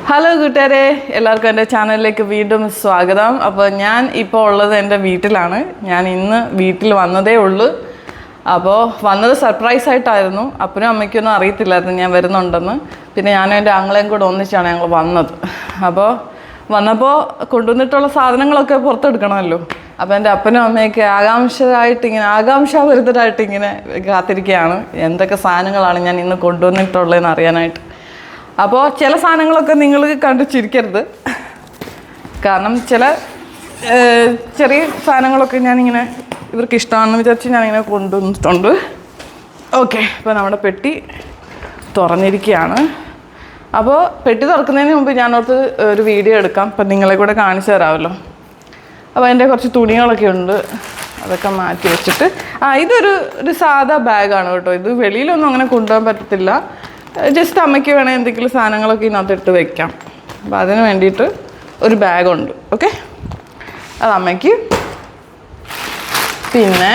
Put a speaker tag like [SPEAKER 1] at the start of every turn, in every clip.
[SPEAKER 1] Hello കൂട്ടുകാരെ, എല്ലാവർക്കും എൻ്റെ ചാനലിലേക്ക് വീണ്ടും സ്വാഗതം. അപ്പോൾ ഞാൻ ഇപ്പോൾ ഉള്ളത് എൻ്റെ വീട്ടിലാണ്. ഞാൻ ഇന്ന് വീട്ടിൽ വന്നതേ ഉള്ളൂ. അപ്പോൾ വന്നത് സർപ്രൈസ് ആയിട്ടായിരുന്നു. അപ്പനും അമ്മയ്ക്കൊന്നും അറിയത്തില്ലായിരുന്നു ഞാൻ വരുന്നുണ്ടെന്ന്. പിന്നെ ഞാനും എൻ്റെ ആങ്ങളെയും കൂടെ ഒന്നിച്ചാണ് ഞങ്ങൾ വന്നത്. അപ്പോൾ വന്നപ്പോൾ കൊണ്ടുവന്നിട്ടുള്ള സാധനങ്ങളൊക്കെ പുറത്തെടുക്കണമല്ലോ. അപ്പോൾ എൻ്റെ അപ്പനും അമ്മയൊക്കെ ആകാംക്ഷാഭരിതരായിട്ടിങ്ങനെ കാത്തിരിക്കുകയാണ് എന്തൊക്കെ സാധനങ്ങളാണ് ഞാൻ ഇന്ന് കൊണ്ടുവന്നിട്ടുള്ളതെന്ന് അറിയാനായിട്ട്. അപ്പോൾ ചില സാധനങ്ങളൊക്കെ നിങ്ങൾ കണ്ടു ചിരിക്കരുത്. കാരണം ചില ചെറിയ സാധനങ്ങളൊക്കെ ഞാനിങ്ങനെ ഇവർക്ക് ഇഷ്ടമാണെന്ന് വിചാരിച്ച് ഞാനിങ്ങനെ കൊണ്ടുവന്നിട്ടുണ്ട്. ഓക്കെ, അപ്പോൾ നമ്മുടെ പെട്ടി തുറന്നിരിക്കുകയാണ്. അപ്പോൾ പെട്ടി തുറക്കുന്നതിന് മുമ്പ് ഞാനോർത്ത് ഒരു വീഡിയോ എടുക്കാം, അപ്പം നിങ്ങളെ കൂടെ കാണിച്ചു തരാമല്ലോ. അപ്പോൾ എൻ്റെ കുറച്ച് തുണികളൊക്കെ ഉണ്ട്, അതൊക്കെ മാറ്റി വെച്ചിട്ട്. ഇതൊരു സാധാ ബാഗാണ് കേട്ടോ. ഇത് വെളിയിലൊന്നും അങ്ങനെ കൊണ്ടുപോകാൻ പറ്റത്തില്ല. ജസ്റ്റ് അമ്മയ്ക്ക് വേണേൽ എന്തെങ്കിലും സാധനങ്ങളൊക്കെ ഇതിനകത്തിട്ട് വെക്കാം. അപ്പോൾ അതിന് വേണ്ടിയിട്ട് ഒരു ബാഗുണ്ട്. ഓക്കെ, അത് അമ്മയ്ക്ക്. പിന്നെ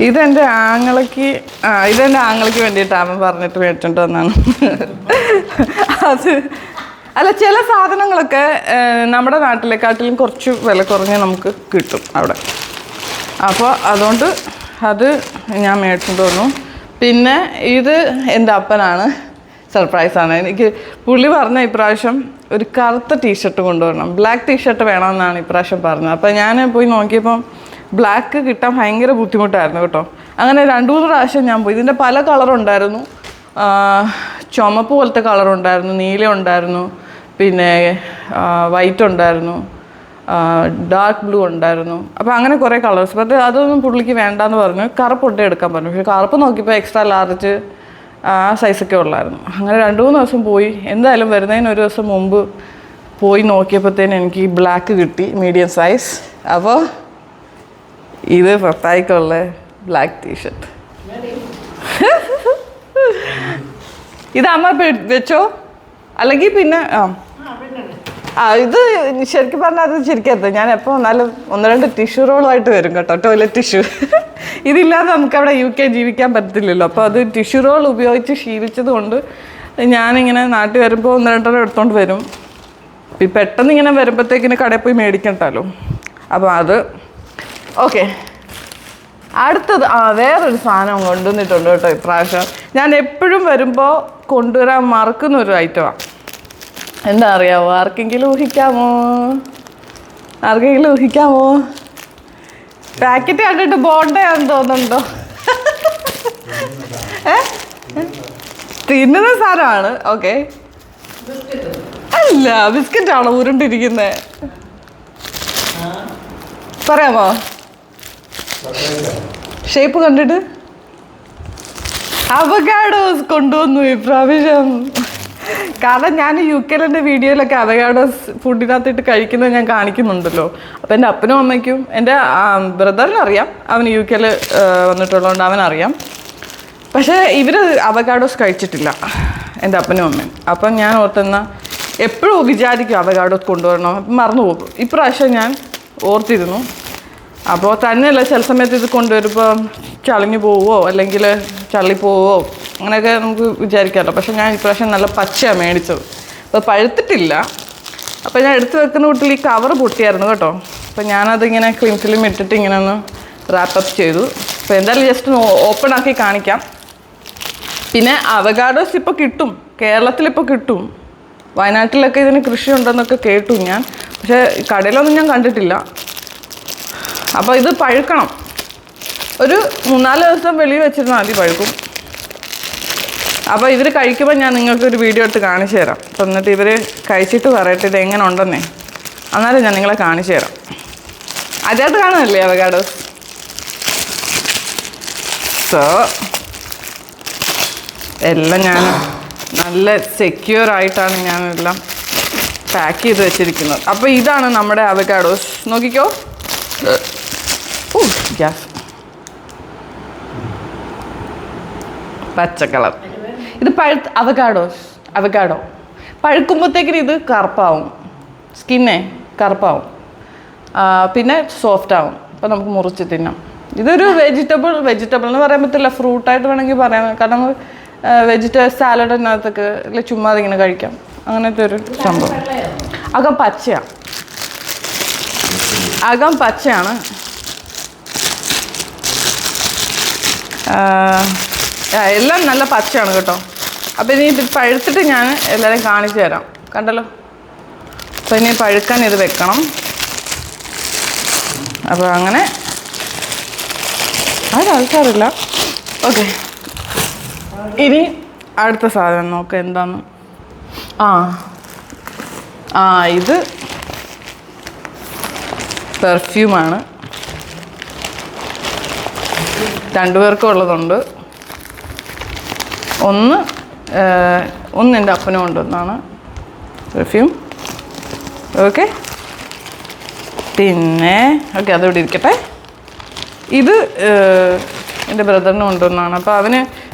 [SPEAKER 1] ഇതെൻ്റെ ആങ്ങളയ്ക്ക് വേണ്ടിയിട്ട് അമ്മ പറഞ്ഞിട്ട് മേടിച്ചിട്ട് വന്നാണ്. ചില സാധനങ്ങളൊക്കെ നമ്മുടെ നാട്ടിലെക്കാട്ടിലും കുറച്ച് വില കുറഞ്ഞ് നമുക്ക് കിട്ടും അവിടെ. അപ്പോൾ അതുകൊണ്ട് അത് ഞാൻ മേടിച്ചിട്ട് വന്നു. പിന്നെ ഇത് എൻ്റെ അപ്പനാണ്, സർപ്രൈസാണ്. എനിക്ക് പുള്ളി പറഞ്ഞ ഇപ്രാവശ്യം ഒരു കറുത്ത ടീഷർട്ട് കൊണ്ടുവരണം, ബ്ലാക്ക് ടീഷർട്ട് വേണമെന്നാണ് ഇപ്രാവശ്യം പറഞ്ഞത്. അപ്പോൾ ഞാൻ പോയി നോക്കിയപ്പം ബ്ലാക്ക് കിട്ടാൻ ഭയങ്കര ബുദ്ധിമുട്ടായിരുന്നു കേട്ടോ. അങ്ങനെ 2-3 പ്രാവശ്യം ഞാൻ പോയി. ഇതിൻ്റെ പല കളറുണ്ടായിരുന്നു. ചുമപ്പ് പോലത്തെ കളറുണ്ടായിരുന്നു, നീല ഉണ്ടായിരുന്നു, പിന്നെ വൈറ്റ് ഉണ്ടായിരുന്നു, ഡാർക്ക് ബ്ലൂ ഉണ്ടായിരുന്നു. അപ്പോൾ അങ്ങനെ കുറേ കളേഴ്സ്. പക്ഷേ അതൊന്നും പുള്ളിക്ക് വേണ്ടാന്ന് പറഞ്ഞു. കറുപ്പൊട്ടേ എടുക്കാൻ പറഞ്ഞു. പക്ഷേ കറുപ്പ് നോക്കിയപ്പോൾ എക്സ്ട്രാ ലാർജ് ആ സൈസൊക്കെ ഉള്ളായിരുന്നു. അങ്ങനെ 2-3 ദിവസം പോയി. എന്തായാലും വരുന്നതിന് ഒരു ദിവസം മുമ്പ് പോയി നോക്കിയപ്പോഴത്തേന് എനിക്ക് ബ്ലാക്ക് കിട്ടി, മീഡിയം സൈസ്. അപ്പോൾ ഇത് പപ്പായ്ക്കുള്ള ബ്ലാക്ക് ടീഷർട്ട്. ഇത് അമ്മ വെച്ചോ, അല്ലെങ്കിൽ പിന്നെ ഇത് ശരിക്കും പറഞ്ഞാൽ അത് ചിരിക്കരുത്. ഞാൻ എപ്പോൾ വന്നാലും 1-2 ടിഷ്യൂ റോളുമായിട്ട് വരും കേട്ടോ, ടോയ്ലറ്റ് ടിഷ്യൂ. ഇതില്ലാതെ നമുക്കവിടെ UK ജീവിക്കാൻ പറ്റത്തില്ലല്ലോ. അപ്പോൾ അത് ടിഷ്യൂ റോൾ ഉപയോഗിച്ച് ശീലിച്ചത് കൊണ്ട് ഞാനിങ്ങനെ നാട്ടിൽ വരുമ്പോൾ 1-2 എടുത്തോണ്ട് വരും. പെട്ടെന്ന് ഇങ്ങനെ വരുമ്പോഴത്തേക്കിന് കടയിൽ പോയി മേടിക്കണ്ടല്ലോ. അപ്പോൾ അത് ഓക്കെ. അടുത്തത് വേറൊരു സാധനം കൊണ്ടുവന്നിട്ടുണ്ട് കേട്ടോ ഇപ്രാവശ്യം. ഞാൻ എപ്പോഴും വരുമ്പോൾ കൊണ്ടുവരാൻ മറക്കുന്നൊരു ഐറ്റമാണ്. എന്താ അറിയാമോ? ആർക്കെങ്കിലും ഊഹിക്കാമോ? പാക്കറ്റ് കണ്ടിട്ട് ബോണ്ടയാന്ന് തോന്നുന്നുണ്ടോ? തിന്നുന്ന സാധനമാണ്. ഓക്കെ, അല്ല ബിസ്ക്കറ്റാണോ ഉരുണ്ടിരിക്കുന്നത്? പറയാമോ ഷേപ്പ് കണ്ടിട്ട്? അവകാഡോസ് കൊണ്ടുവന്നു ഇപ്രാവശ്യം. കാരണം ഞാൻ UK എൻ്റെ വീഡിയോയിലൊക്കെ അവകാഡോസ് ഫുഡിനകത്തിട്ട് കഴിക്കുന്നത് ഞാൻ കാണിക്കുന്നുണ്ടല്ലോ. അപ്പോൾ എൻ്റെ അപ്പനും അമ്മയ്ക്കും എൻ്റെ ബ്രദറിനറിയാം, അവൻ UK വന്നിട്ടുള്ളതുകൊണ്ട് അവനറിയാം. പക്ഷേ ഇവർ അവകാഡോസ് കഴിച്ചിട്ടില്ല, എൻ്റെ അപ്പനും അമ്മയും. അപ്പം ഞാൻ ഓർത്തുന്ന എപ്പോഴും വിചാരിക്കും അവകാഡോസ് കൊണ്ടുവരണം, മറന്നു പോകും. ഇപ്രാവശ്യം ഞാൻ ഓർത്തിരുന്നു. അപ്പോൾ തന്നെയല്ല, ചില സമയത്ത് ഇത് കൊണ്ടുവരുമ്പോൾ ചളിഞ്ഞു പോവുമോ അല്ലെങ്കിൽ ചള്ളിപ്പോവോ അങ്ങനെയൊക്കെ നമുക്ക് വിചാരിക്കാമല്ലോ. പക്ഷേ ഞാൻ ഇപ്രാവശ്യം നല്ല പച്ചയാണ് മേടിച്ചത്. അപ്പോൾ പഴുത്തിട്ടില്ല. അപ്പോൾ ഞാൻ എടുത്ത് വെക്കുന്ന കൂട്ടിൽ ഈ കവർ പൊട്ടിയായിരുന്നു കേട്ടോ. അപ്പോൾ ഞാനതിങ്ങനെ ക്ലീൻ ഫിലിം ഇട്ടിട്ട് ഇങ്ങനെ ഒന്ന് റാപ്പപ്പ് ചെയ്തു. അപ്പോൾ എന്തായാലും ജസ്റ്റ് ഓപ്പൺ ആക്കി കാണിക്കാം. പിന്നെ അവകാഡോസ് ഇപ്പോൾ കിട്ടും, കേരളത്തിലിപ്പോൾ കിട്ടും. വയനാട്ടിലൊക്കെ ഇതിന് കൃഷി ഉണ്ടെന്നൊക്കെ കേട്ടു ഞാൻ, പക്ഷേ കടയിലൊന്നും ഞാൻ കണ്ടിട്ടില്ല. അപ്പോൾ ഇത് പഴുക്കണം. ഒരു 3-4 ദിവസം വെളിയിൽ വെച്ചിരുന്നാൽ മതി, പഴുക്കും. അപ്പോൾ ഇവർ കഴിക്കുമ്പോൾ ഞാൻ നിങ്ങൾക്കൊരു വീഡിയോ എടുത്ത് കാണിച്ചു തരാം. അപ്പോൾ എന്നിട്ട് ഇവർ കഴിച്ചിട്ട് പറയട്ടെ ഇത് എങ്ങനെ ഉണ്ടെന്നേ. എന്നാലും ഞാൻ നിങ്ങളെ കാണിച്ചു തരാം. അതിനകത്ത് കാണുന്നില്ലേ അവകാഡോസ്? സോ എല്ലാം ഞാൻ നല്ല സെക്യൂറായിട്ടാണ് ഞാനെല്ലാം പാക്ക് ചെയ്ത് വെച്ചിരിക്കുന്നത്. അപ്പോൾ ഇതാണ് നമ്മുടെ അവകാഡോസ്. നോക്കിക്കോ. ഗ്യാസ് പച്ച കളർ. ഇത് അവകാഡോ പഴുക്കുമ്പോഴത്തേക്കിന് ഇത് കറുപ്പാവും, സ്കിന്നേ കറുപ്പാവും, പിന്നെ സോഫ്റ്റ് ആവും. അപ്പോൾ നമുക്ക് മുറിച്ച് തിന്നാം. ഇതൊരു വെജിറ്റബിൾ എന്ന് പറയാൻ പറ്റില്ല, ഫ്രൂട്ടായിട്ട് വേണമെങ്കിൽ പറയാം. കാരണം വെജിറ്റബിൾ സാലഡിനകത്തൊക്കെ അല്ലെ ചുമ്മാ ഇങ്ങനെ കഴിക്കാം, അങ്ങനത്തെ ഒരു സംഭവം. അകം പച്ചയാണ്, അകം പച്ചയാണ്. എല്ലാം നല്ല പച്ചയാണ് കേട്ടോ. അപ്പോൾ ഇനി ഇത് പഴുത്തിട്ട് ഞാൻ എല്ലാവരും കാണിച്ചു തരാം, കണ്ടല്ലോ. അപ്പോൾ ഇനി പഴുക്കാൻ ഇത് വെക്കണം. അപ്പോൾ അങ്ങനെ ആൾക്കാരില്ല. ഓക്കെ, ഇനി അടുത്ത സാധനം നോക്കാം എന്താന്ന്. ഇത് പെർഫ്യൂമാണ്. 2 പേർക്കും ഉള്ളതുണ്ട്. ഒന്ന് എൻ്റെ അപ്പനും കൊണ്ടുവന്നാണ് പെർഫ്യൂം. ഓക്കെ, പിന്നെ ഓക്കെ അതിവിടെ ഇരിക്കട്ടെ. ഇത് എൻ്റെ ബ്രദറിന് കൊണ്ടുവന്നാണ്. അപ്പോൾ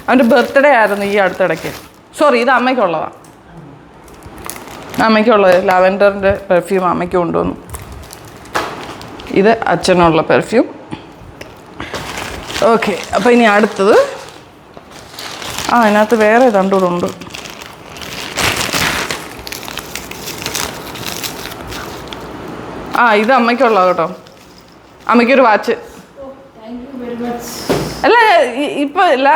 [SPEAKER 1] അവൻ്റെ ബർത്ത്ഡേ ആയിരുന്നു ഈ അടുത്തിടയ്ക്ക്. സോറി, ഇത് അമ്മയ്ക്കുള്ളതാണ്. അമ്മയ്ക്കുള്ളത് ലാവൻഡറിൻ്റെ പെർഫ്യൂം അമ്മയ്ക്ക് കൊണ്ടുവന്നു. ഇത് അച്ഛനുള്ള പെർഫ്യൂം. ഓക്കെ, അപ്പോൾ ഇനി അടുത്തത് അതിനകത്ത് വേറെ രണ്ടുകൂടെ ഉണ്ട്. ഇത് അമ്മയ്ക്കുള്ള കേട്ടോ. അമ്മയ്ക്കൊരു വാച്ച്. അല്ല ഇപ്പൊ ഇല്ല,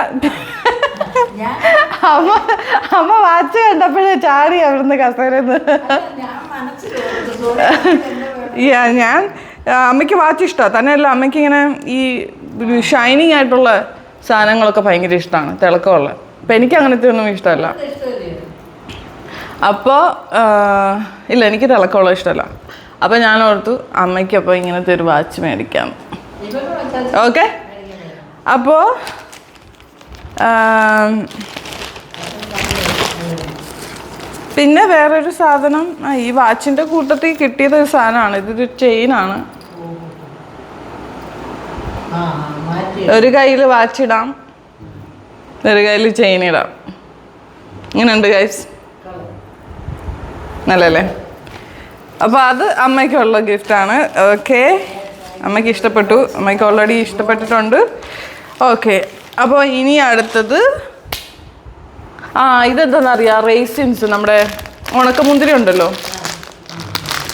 [SPEAKER 1] അമ്മ വാച്ച് കണ്ടപ്പോഴേ ചാടി അവിടുന്ന് കസേരന്ന്. ഞാൻ അമ്മയ്ക്ക് വാച്ച് ഇഷ്ടമാണ്. തന്നെയല്ല, അമ്മയ്ക്ക് ഇങ്ങനെ ഈ ഷൈനിങ് ആയിട്ടുള്ള സാധനങ്ങളൊക്കെ ഭയങ്കര ഇഷ്ടമാണ്, തിളക്കമുള്ള. അപ്പം എനിക്ക് അങ്ങനത്തെ ഒന്നും ഇഷ്ടമല്ല. അപ്പോൾ ഇല്ല, എനിക്ക് തിളക്കമുള്ള ഇഷ്ടമല്ല. അപ്പോൾ ഞാൻ ഓർത്തു അമ്മയ്ക്കപ്പോൾ ഇങ്ങനത്തെ ഒരു വാച്ച് മേടിക്കാം. ഓക്കെ, അപ്പോൾ പിന്നെ വേറൊരു സാധനം, ഈ വാച്ചിൻ്റെ കൂട്ടത്തിൽ കിട്ടിയതൊരു സാധനമാണ്. ഇതൊരു ചെയിനാണ്. ഒരു കയ്യിൽ വാച്ച് ഇടാം, ഒരു കയ്യിൽ ചെയിൻ ഇടാം. ഇങ്ങനെയുണ്ട് ഗൈസ്, നല്ലല്ലേ? അപ്പോൾ അത് അമ്മയ്ക്കുള്ള ഗിഫ്റ്റാണ്. ഓക്കെ, അമ്മയ്ക്ക് ഇഷ്ടപ്പെട്ടു, അമ്മയ്ക്ക് ഓൾറെഡി ഇഷ്ടപ്പെട്ടിട്ടുണ്ട്. ഓക്കെ, അപ്പോൾ ഇനി അടുത്തത് ഇതെന്താണെന്നറിയാം, റേസിൻസ്, നമ്മുടെ ഉണക്കമുന്തിരി ഉണ്ടല്ലോ.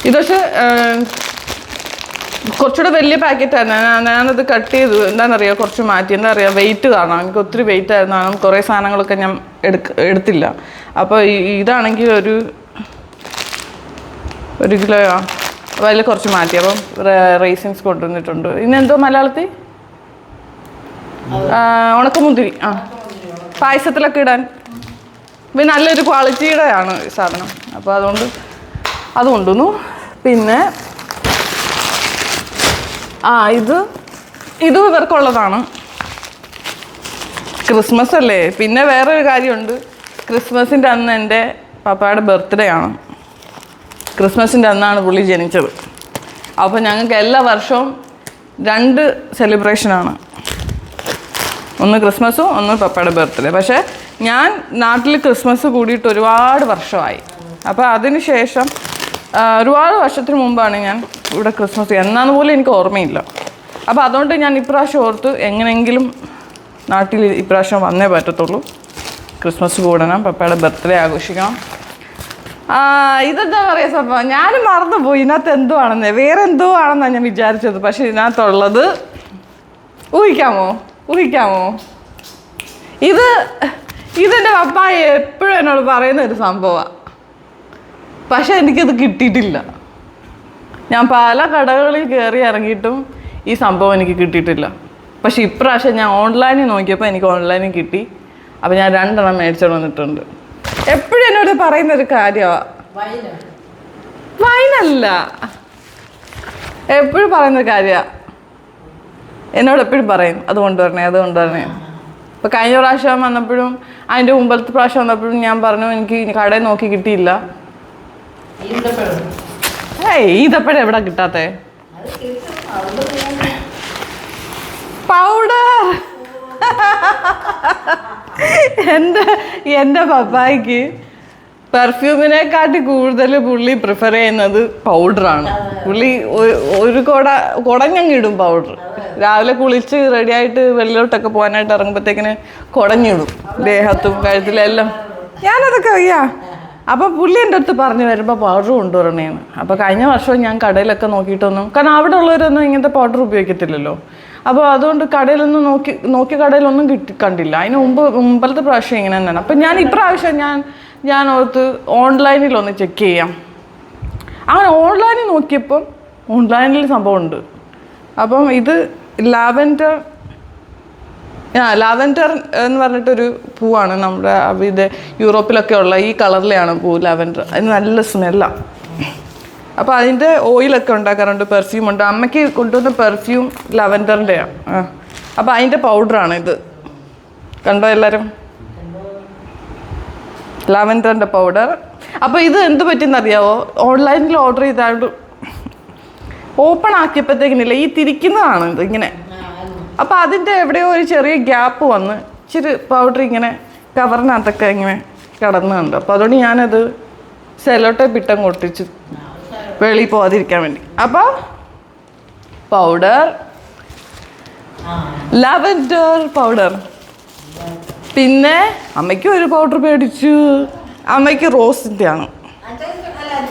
[SPEAKER 1] ഇത് പക്ഷേ കുറച്ചുകൂടെ വലിയ പാക്കറ്റായിരുന്നു. ഞാനത് കട്ട് ചെയ്തു. എന്താണെന്നറിയാം, കുറച്ച് മാറ്റി. എന്താ പറയുക, വെയിറ്റ് കാരണം. എനിക്ക് ഒത്തിരി വെയിറ്റ് ആയിരുന്നു, കുറേ സാധനങ്ങളൊക്കെ ഞാൻ എടുത്തില്ല. അപ്പോൾ ഇതാണെങ്കിൽ ഒരു കിലോയോ അപ്പോൾ അതിൽ കുറച്ച് മാറ്റി. അപ്പം റേസിൻസ് കൊണ്ടുവന്നിട്ടുണ്ട്. ഇന്നെന്തോ മലയാളത്തിൽ ഉണക്കമുന്തിരി. പായസത്തിലൊക്കെ ഇടാൻ. പിന്നെ നല്ലൊരു ക്വാളിറ്റിയുടെ ആണ് സാധനം. അപ്പോൾ അതുകൊണ്ട് അത് കൊണ്ടുവന്നു. പിന്നെ ഇത് ഇവർക്കുള്ളതാണ്. ക്രിസ്മസ് അല്ലേ. പിന്നെ വേറൊരു കാര്യമുണ്ട്, ക്രിസ്മസിൻ്റെ അന്ന് എൻ്റെ പാപ്പയുടെ ബർത്ത്ഡേ ആണ്. ക്രിസ്മസിൻ്റെ അന്നാണ് പുള്ളി ജനിച്ചത്. അപ്പോൾ ഞങ്ങൾക്ക് എല്ലാ വർഷവും 2 സെലിബ്രേഷനാണ്. ഒന്ന് ക്രിസ്മസും ഒന്ന് പപ്പയുടെ ബർത്ത്ഡേ. പക്ഷേ ഞാൻ നാട്ടിൽ ക്രിസ്മസ് കൂടിയിട്ട് ഒരുപാട് വർഷമായി. അപ്പോൾ അതിന് ശേഷം ഒരുപാട് വർഷത്തിന് മുമ്പാണ് ഞാൻ ഇവിടെ ക്രിസ്മസ് എന്നാന്ന് പോലും എനിക്ക് ഓർമ്മയില്ല. അപ്പോൾ അതുകൊണ്ട് ഞാൻ ഇപ്രാവശ്യം ഓർത്ത് എങ്ങനെയെങ്കിലും നാട്ടിൽ ഇപ്രാവശ്യം വന്നേ പറ്റത്തുള്ളൂ. ക്രിസ്മസ് കൂടണം, പപ്പയുടെ ബർത്ത്ഡേ ആഘോഷിക്കണം. ഇതെന്താ പറയുക സംഭവം, ഞാനും മറന്നുപോയി ഇതിനകത്ത് എന്തോ ആണെന്ന്. വേറെ എന്തോ ആണെന്നാണ് ഞാൻ വിചാരിച്ചത്. പക്ഷെ ഇതിനകത്തുള്ളത് ഊഹിക്കാമോ? ഇതെൻ്റെ പപ്പ എപ്പോഴും എന്നോട് പറയുന്ന ഒരു സംഭവമാണ്. പക്ഷെ എനിക്കത് കിട്ടിയിട്ടില്ല. ഞാൻ പല കടകളിൽ കയറി ഇറങ്ങിയിട്ടും ഈ സംഭവം എനിക്ക് കിട്ടിയിട്ടില്ല. പക്ഷെ ഇപ്രാവശ്യം ഞാൻ ഓൺലൈനിൽ നോക്കിയപ്പോൾ എനിക്ക് ഓൺലൈനിൽ കിട്ടി. അപ്പോൾ ഞാൻ 2 എണ്ണം മേടിച്ചോണ്ട് വന്നിട്ടുണ്ട്. എപ്പോഴും എന്നോട് പറയുന്നൊരു കാര്യമാണ്. വൈനല്ല, എപ്പോഴും പറയുന്നൊരു കാര്യമാണ്. എന്നോട് എപ്പോഴും പറയും അത് കൊണ്ടുവരണേ. ഇപ്പോൾ കഴിഞ്ഞ പ്രാവശ്യം വന്നപ്പോഴും അതിൻ്റെ മുമ്പത്തെ പ്രാവശ്യം വന്നപ്പോഴും ഞാൻ പറഞ്ഞു എനിക്ക് കടയിൽ നോക്കി കിട്ടിയില്ല. ഈന്തപ്പഴം എവിടെ കിട്ടാത്തേ? പൗഡർ. എൻ്റെ പപ്പായ്ക്ക് പെർഫ്യൂമിനെക്കാട്ടി കൂടുതൽ പുള്ളി പ്രിഫർ ചെയ്യുന്നത് പൗഡറാണ്. പുള്ളി ഒരു കുടഞ്ഞങ്ങിടും പൗഡർ. രാവിലെ കുളിച്ച് റെഡിയായിട്ട് വെളിയിലോട്ടൊക്കെ പോകാനായിട്ട് ഇറങ്ങുമ്പോഴത്തേക്കിന് കുടഞ്ഞിടും ദേഹത്തും കഴുത്തിലെല്ലാം. ഞാനതൊക്കെ അറിയാം. അപ്പോൾ പുള്ളി എൻ്റെ അടുത്ത് പറഞ്ഞു വരുമ്പോൾ പൗഡർ കൊണ്ടുവരണേന്ന്. അപ്പോൾ കഴിഞ്ഞ വർഷം ഞാൻ കടയിലൊക്കെ നോക്കിയിട്ടൊന്നും, കാരണം അവിടെ ഉള്ളവരൊന്നും ഇങ്ങനത്തെ പൗഡർ ഉപയോഗിക്കത്തില്ലല്ലോ. അപ്പോൾ അതുകൊണ്ട് കടയിലൊന്നും നോക്കി കടയിലൊന്നും കണ്ടില്ല. അതിന് മുമ്പത്തെ പ്രാവശ്യം ഇങ്ങനെ തന്നെയാണ്. അപ്പം ഞാൻ ഇപ്രാവശ്യം ഞാൻ ഓർത്ത് ഓൺലൈനിലൊന്ന് ചെക്ക് ചെയ്യാം. അങ്ങനെ ഓൺലൈനിൽ നോക്കിയപ്പം ഓൺലൈനിൽ സംഭവമുണ്ട്. അപ്പം ഇത് ലാവൻഡർ എന്ന് പറഞ്ഞിട്ടൊരു പൂവാണ്. നമ്മുടെ ഇത് യൂറോപ്പിലൊക്കെ ഉള്ള ഈ കളറിലെയാണ് പൂ, ലാവൻഡർ. അതിന് നല്ല സ്മെല്ലാണ്. അപ്പോൾ അതിൻ്റെ ഓയിലൊക്കെ ഉണ്ടാക്കാറുണ്ട്, പെർഫ്യൂം ഉണ്ട്. അമ്മയ്ക്ക് കൊണ്ടുവന്ന പെർഫ്യൂം ലാവൻഡറിൻ്റെയാണ്. അപ്പോൾ അതിൻ്റെ പൗഡറാണ് ഇത്. കണ്ടോ എല്ലാവരും? ലാവൻഡറിൻ്റെ പൗഡർ. അപ്പോൾ ഇത് എന്ത് പറ്റിയെന്നറിയാവോ? ഓൺലൈനിൽ ഓർഡർ ചെയ്താണ്ട് ഓപ്പൺ ആക്കിയപ്പോഴത്തേക്കിനില്ല, ഈ തിരിക്കുന്നതാണ് ഇത് ഇങ്ങനെ. അപ്പോൾ അതിൻ്റെ എവിടെയോ ഒരു ചെറിയ ഗ്യാപ്പ് വന്ന് ഇച്ചിരി പൗഡർ ഇങ്ങനെ കവറിനകത്തൊക്കെ ഇങ്ങനെ കിടന്നുണ്ട്. അപ്പോൾ അതുകൊണ്ട് ഞാനത് സെലോട്ടേപ്പ് ഇട്ടങ്ങ് ഒട്ടിച്ച് വെളിയിൽ പോകാതിരിക്കാൻ വേണ്ടി. അപ്പോൾ പൗഡർ, ലാവൻഡർ പൗഡർ. പിന്നെ അമ്മയ്ക്ക് ഒരു പൗഡർ മേടിച്ചു. അമ്മയ്ക്ക് റോസിൻ്റെ ആണ്,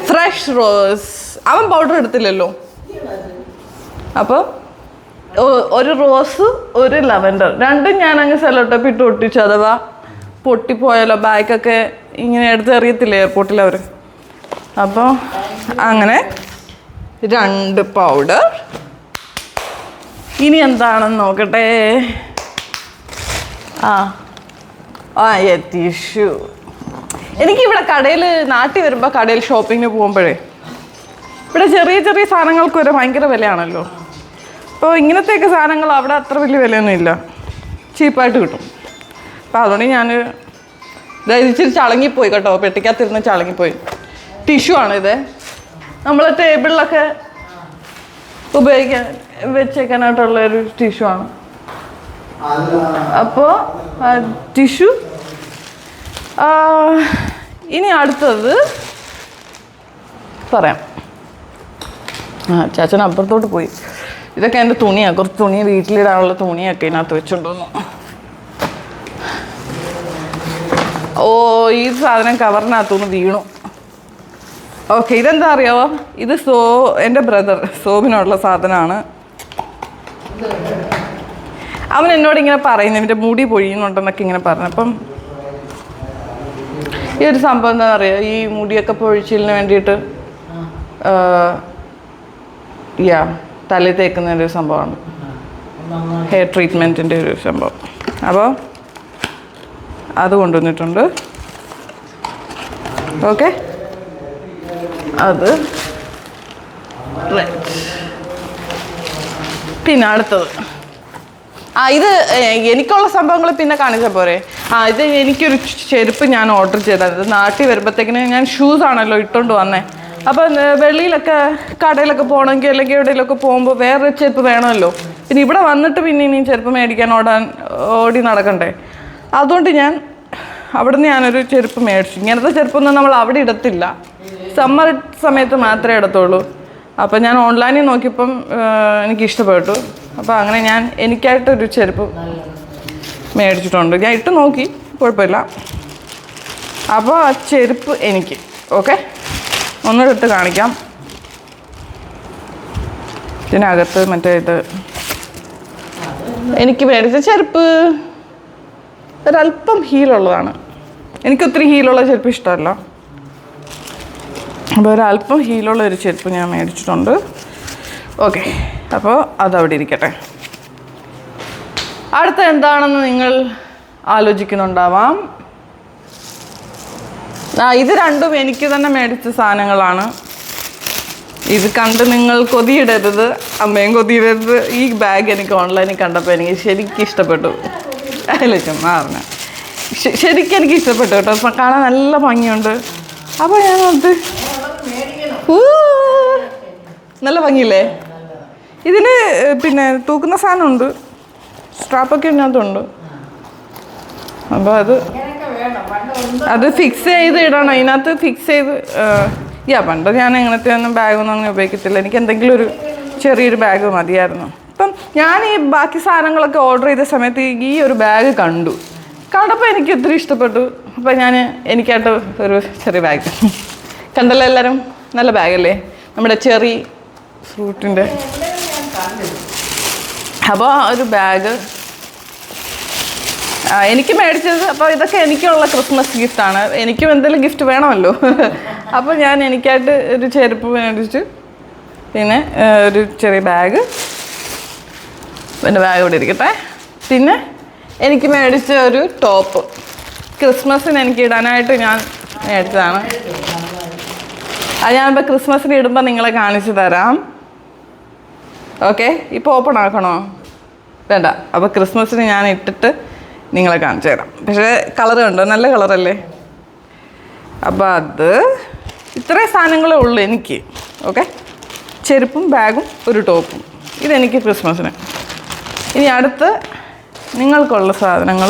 [SPEAKER 1] ഫ്രഷ് റോസ്. അവൻ പൗഡർ എടുത്തില്ലല്ലോ. അപ്പോൾ ഒരു റോസ്, ഒരു ലാവൻഡർ, രണ്ടും ഞാൻ അങ്ങ് സെലോട്ടേപ്പ് ഇട്ട് ഒട്ടിച്ചു. അഥവാ പൊട്ടിപ്പോയാലോ, ബാഗൊക്കെ ഇങ്ങനെ എടുത്ത് എറിയത്തില്ലേ എയർപോർട്ടിൽ അവർ. അപ്പോൾ അങ്ങനെ 2 പൗഡർ. ഇനി എന്താണെന്ന് നോക്കട്ടെ. ടിഷ്യൂ. എനിക്കിവിടെ കടയിൽ, നാട്ടിൽ വരുമ്പോൾ കടയിൽ ഷോപ്പിങ്ങിന് പോകുമ്പോഴേ ഇവിടെ ചെറിയ ചെറിയ സാധനങ്ങൾക്ക് വരെ ഭയങ്കര വിലയാണല്ലോ. അപ്പോൾ ഇങ്ങനത്തെയൊക്കെ സാധനങ്ങൾ അവിടെ അത്ര വലിയ വിലയൊന്നുമില്ല, ചീപ്പായിട്ട് കിട്ടും. അപ്പോൾ അതുകൊണ്ട് ഞാൻ ഇച്ചിരി ചളങ്ങിപ്പോയി കേട്ടോ, പെട്ടിക്കകത്തിരുന്ന് ചളങ്ങിപ്പോയി. ടിഷ്യൂ ആണിത്, നമ്മൾ ടേബിളിലൊക്കെ ഉപയോഗിക്കാൻ വെച്ചേക്കാനായിട്ടുള്ളൊരു ടിഷ്യൂ ആണ്. അപ്പോൾ ടിഷ്യൂ. ഇനി അടുത്തത് പറയാം. ചാച്ചൻ അപ്പുറത്തോട്ട് പോയി. ഇതൊക്കെ എൻ്റെ തുണിയാണ്, കുറച്ച് തുണി, വീട്ടിലിടാനുള്ള തുണിയൊക്കെ ഇതിനകത്ത് വെച്ചുകൊണ്ടുവന്നു. ഈ സാധനം കവറിനകത്തുനിന്ന് വീണു. ഓക്കെ, ഇതെന്താ അറിയാവോ? ഇത് എൻ്റെ ബ്രദർ സോബിനുള്ള സാധനമാണ്. അവൻ എന്നോട് ഇങ്ങനെ പറയുന്നു, എൻ്റെ മുടി പൊഴിയുന്നുണ്ടെന്നൊക്കെ ഇങ്ങനെ പറഞ്ഞു. അപ്പം ഈ ഒരു സംഭവം എന്താണെന്ന് അറിയാം, ഈ മുടിയൊക്കെ പൊഴിച്ചിലിന് വേണ്ടിയിട്ട് തലയിൽ തേക്കുന്ന ഒരു സംഭവമാണ്, ഹെയർ ട്രീറ്റ്മെൻറ്റിൻ്റെ ഒരു സംഭവം. അപ്പോൾ അത് കൊണ്ടുവന്നിട്ടുണ്ട്. ഓക്കെ, അത് പിന്നെ അടുത്തത് ഇത് എനിക്കുള്ള സംഭവങ്ങൾ പിന്നെ കാണിച്ചാൽ പോരെ. ഇത് എനിക്കൊരു ചെരുപ്പ് ഞാൻ ഓർഡർ ചെയ്തത്. നാട്ടിൽ വരുമ്പോഴത്തേക്കിന് ഞാൻ ഷൂസാണല്ലോ ഇട്ടുകൊണ്ട് വന്നേ. അപ്പം വെളിയിലൊക്കെ കടയിലൊക്കെ പോകണമെങ്കിൽ അല്ലെങ്കിൽ എവിടെയെങ്കിലുമൊക്കെ പോകുമ്പോൾ വേറൊരു ചെരുപ്പ് വേണമല്ലോ. പിന്നെ ഇവിടെ വന്നിട്ട് പിന്നെ ഇനിയും ചെരുപ്പ് മേടിക്കാൻ ഓടി നടക്കണ്ടേ. അതുകൊണ്ട് അവിടുന്ന് ഞാനൊരു ചെരുപ്പ് മേടിച്ചു. ഇങ്ങനത്തെ ചെരുപ്പൊന്നും നമ്മൾ അവിടെ ഇടത്തില്ല, സമ്മർ സമയത്ത് മാത്രമേ ഇടത്തുള്ളൂ. അപ്പോൾ ഞാൻ ഓൺലൈനിൽ നോക്കിയപ്പം എനിക്കിഷ്ടപ്പെട്ടു. അപ്പോൾ അങ്ങനെ ഞാൻ എനിക്കായിട്ടൊരു ചെരുപ്പ് മേടിച്ചിട്ടുണ്ട്. ഞാൻ ഇട്ട് നോക്കി, കുഴപ്പമില്ല. അപ്പോൾ ആ ചെരുപ്പ് എനിക്ക് ഓക്കെ ഒന്നുകൂടെ ഇട്ട് കാണിക്കാം. ഇതിനകത്ത് മറ്റേ ഇത് എനിക്ക് മേടിച്ച ചെരുപ്പ് ഒരല്പം ഹീലുള്ളതാണ്. എനിക്കൊത്തിരി ഹീലുള്ള ചെരുപ്പ് ഇഷ്ടമല്ല. അപ്പോൾ ഒരല്പം ഹീലുള്ള ഒരു ചെരുപ്പ് ഞാൻ മേടിച്ചിട്ടുണ്ട്. ഓക്കെ, അപ്പോൾ അതവിടെ ഇരിക്കട്ടെ. അടുത്ത എന്താണെന്ന് നിങ്ങൾ ആലോചിക്കുന്നുണ്ടാവാം. ഇത് രണ്ടും എനിക്ക് തന്നെ മേടിച്ച സാധനങ്ങളാണ്. ഇത് കണ്ട് നിങ്ങൾ കൊതിയിടരുത്, അമ്മയും കൊതിയിടരുത്. ഈ ബാഗ് എനിക്ക് ഓൺലൈനിൽ കണ്ടപ്പോൾ എനിക്ക് ശരിക്കും ഇഷ്ടപ്പെട്ടു. പറഞ്ഞ ശരിക്കും എനിക്ക് ഇഷ്ടപ്പെട്ടു കേട്ടോ. കാണാൻ നല്ല ഭംഗിയുണ്ട്. അപ്പോൾ ഞാനത് നല്ല ഭംഗിയില്ലേ? ഇതിന് പിന്നെ തൂക്കുന്ന സാധനമുണ്ട്, സ്ട്രാപ്പൊക്കെ ഇതിനകത്തുണ്ട്. അപ്പോൾ അത് ഫിക്സ് ചെയ്ത് ഇടണം. അതിനകത്ത് ഫിക്സ് ചെയ്ത് പണ്ട് ഞാൻ ഇങ്ങനത്തെ ഒന്നും ബാഗൊന്നും അങ്ങനെ ഉപയോഗിക്കത്തില്ല. എനിക്ക് എന്തെങ്കിലും ഒരു ചെറിയൊരു ബാഗ് മതിയായിരുന്നു. അപ്പം ഞാൻ ഈ ബാക്കി സാധനങ്ങളൊക്കെ ഓർഡർ ചെയ്ത സമയത്ത് ഈ ഒരു ബാഗ് കണ്ടപ്പോൾ എനിക്ക് ഒത്തിരി ഇഷ്ടപ്പെട്ടു. അപ്പം എനിക്കായിട്ട് ഒരു ചെറിയ ബാഗ് കണ്ടല്ലോ എല്ലാവരും. നല്ല ബാഗല്ലേ, നമ്മുടെ ചെറി ഫ്രൂട്ടിൻ്റെ. അപ്പോൾ ഒരു ബാഗ് എനിക്ക് മേടിച്ചത്. അപ്പോൾ ഇതൊക്കെ എനിക്കുള്ള ക്രിസ്മസ് ഗിഫ്റ്റാണ്. എനിക്കും എന്തെങ്കിലും ഗിഫ്റ്റ് വേണമല്ലോ. അപ്പോൾ എനിക്കായിട്ട് ഒരു ചെരുപ്പ് മേടിച്ചു, പിന്നെ ഒരു ചെറിയ ബാഗ്. എൻ്റെ ബാഗ് ഇവിടെ ഇരിക്കട്ടെ. പിന്നെ എനിക്ക് മേടിച്ച ഒരു ടോപ്പ്, ക്രിസ്മസിന് എനിക്ക് ഇടാനായിട്ട് ഞാൻ മേടിച്ചതാണ്. അത് ഞാനിപ്പോൾ ക്രിസ്മസിന് ഇടുമ്പോൾ നിങ്ങളെ കാണിച്ചു തരാം. ഓക്കെ, ഇപ്പോൾ ഓപ്പൺ ആക്കണോ? വേണ്ട. അപ്പോൾ ക്രിസ്മസിന് ഞാൻ ഇട്ടിട്ട് നിങ്ങളെ കാണിച്ചു തരാം. പക്ഷേ കളർ കണ്ടോ, നല്ല കളറല്ലേ. അപ്പോൾ അത് ഇത്രയും സാധനങ്ങളേ ഉള്ളൂ എനിക്ക്. ഓക്കെ, ചെരുപ്പും ബാഗും ഒരു ടോപ്പും, ഇതെനിക്ക് ക്രിസ്മസിന്. ഇനി അടുത്ത് നിങ്ങൾക്കുള്ള സാധനങ്ങൾ.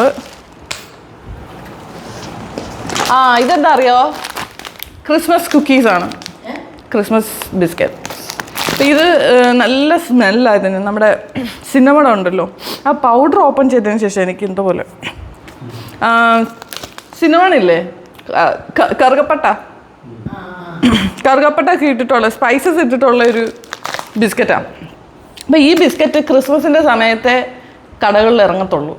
[SPEAKER 1] ഇതെന്താ അറിയോ? ക്രിസ്മസ് കുക്കീസാണ്, ക്രിസ്മസ് ബിസ്ക്കറ്റ്. അപ്പോൾ ഇത് നല്ല സ്മെല്ലായിരുന്നു. നമ്മുടെ സിന്നമൺ ഉണ്ടല്ലോ, ആ പൗഡർ ഓപ്പൺ ചെയ്തതിന് ശേഷം എനിക്ക് എന്തോ പോലെ. സിന്നമൺ ഇല്ലേ, കറുകപ്പട്ടൊക്കെ ഇട്ടിട്ടുള്ള, സ്പൈസസ് ഇട്ടിട്ടുള്ള ഒരു ബിസ്ക്കറ്റാണ്. അപ്പോൾ ഈ ബിസ്ക്കറ്റ് ക്രിസ്മസിൻ്റെ സമയത്തെ കടകളിൽ ഇറങ്ങത്തുള്ളൂ.